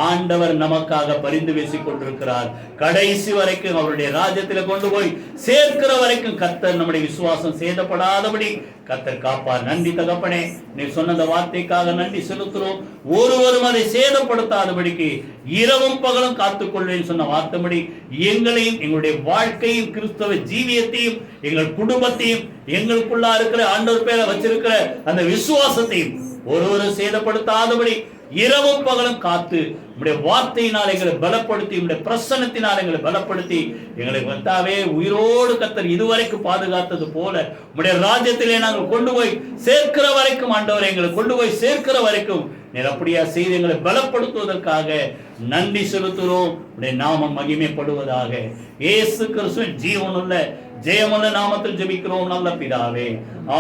ஆண்டவர் நமக்காக பரிந்து பேசிக் கொண்டிருக்கிறார். கடைசி வரைக்கும் அவருடைய ராஜ்யத்துல கொண்டு போய் சேர்க்கிற வரைக்கும் கர்த்தர் நம்முடைய விசுவாசம் சேதப்படாதபடி கர்த்தர் காப்பார். நன்றி தகப்பனே, நீ சொன்ன வார்த்தைக்காக நன்றி செலுத்துறோம். ஒருவரும் அதை சேதப்படுத்தாதபடிக்கு இரவும் பகலும் காத்துக்கொள்வேன் சொன்ன வார்த்தைப்படி எங்களையும் எங்களுடைய வாழ்க்கையும் கிறிஸ்தவ ஜீவியத்தையும் எங்கள் குடும்பத்தையும் எங்களுக்குள்ளா இருக்கிற ஆண்டவர் பேரை வச்சிருக்கிற அந்த விசுவாசத்தையும் ஒருவரும் சேதப்படுத்தாதபடி இரவும் பகலும் காத்து உம்முடைய வார்த்தையினால் எங்களை பலப்படுத்தி உம்முடைய பிரசன்னத்தினால் எங்களை பலப்படுத்தி எங்களை வந்தாவே உயிரோடு கர்த்தர் இதுவரைக்கும் பாதுகாத்தது போல உம்முடைய ராஜ்யத்திலே நாங்கள் கொண்டு போய் சேர்க்கிற வரைக்கும் ஆண்டவர் எங்களை கொண்டு போய் சேர்க்கிற வரைக்கும் நீர் அப்படியா செய்து எங்களை பலப்படுத்துவதற்காக நன்றி செலுத்துகிறோம். உம்முடைய நாமம் மகிமைப்படுவதாக. இயேசு கிறிஸ்துவின் ஜீவனுள்ள ஜெயமுள்ள நாமத்தில் ஜெபிக்கிறோம் நல்ல பிதாவே.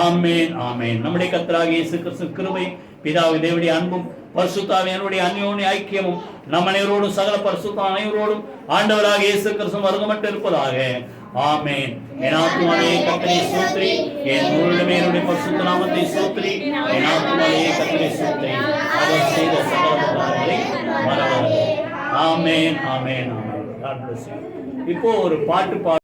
ஆமென், ஆமென். நம்முடைய கர்த்தராகிய இயேசு கிறிஸ்துவின் கிருபை, பிதாவே தேவனுடைய அன்பும் பரிசுத்த ஆவியானவருடைய அந்யோன்ய ஐக்கியமும் நம் அனைவரோடும் சகல பரிசுத்த அனைவரோடும் ஆண்டவராகிய இயேசு கிறிஸ்து வருகமட்டு இருப்பதாக. ஆமென். என் ஆத்துமாவே கர்த்தரை ஸ்தோத்திரி, என் முழுமே பரிசுத்த நாமத்தை ஸ்தோத்திரி, என் ஆத்துமாவே கர்த்தரை ஸ்தோத்திரி, அவர் செய்த சகல உபகாரங்களை மறவாதே. ஆமென், ஆமென், ஆமென். God bless you. இப்போ ஒரு பாட்டு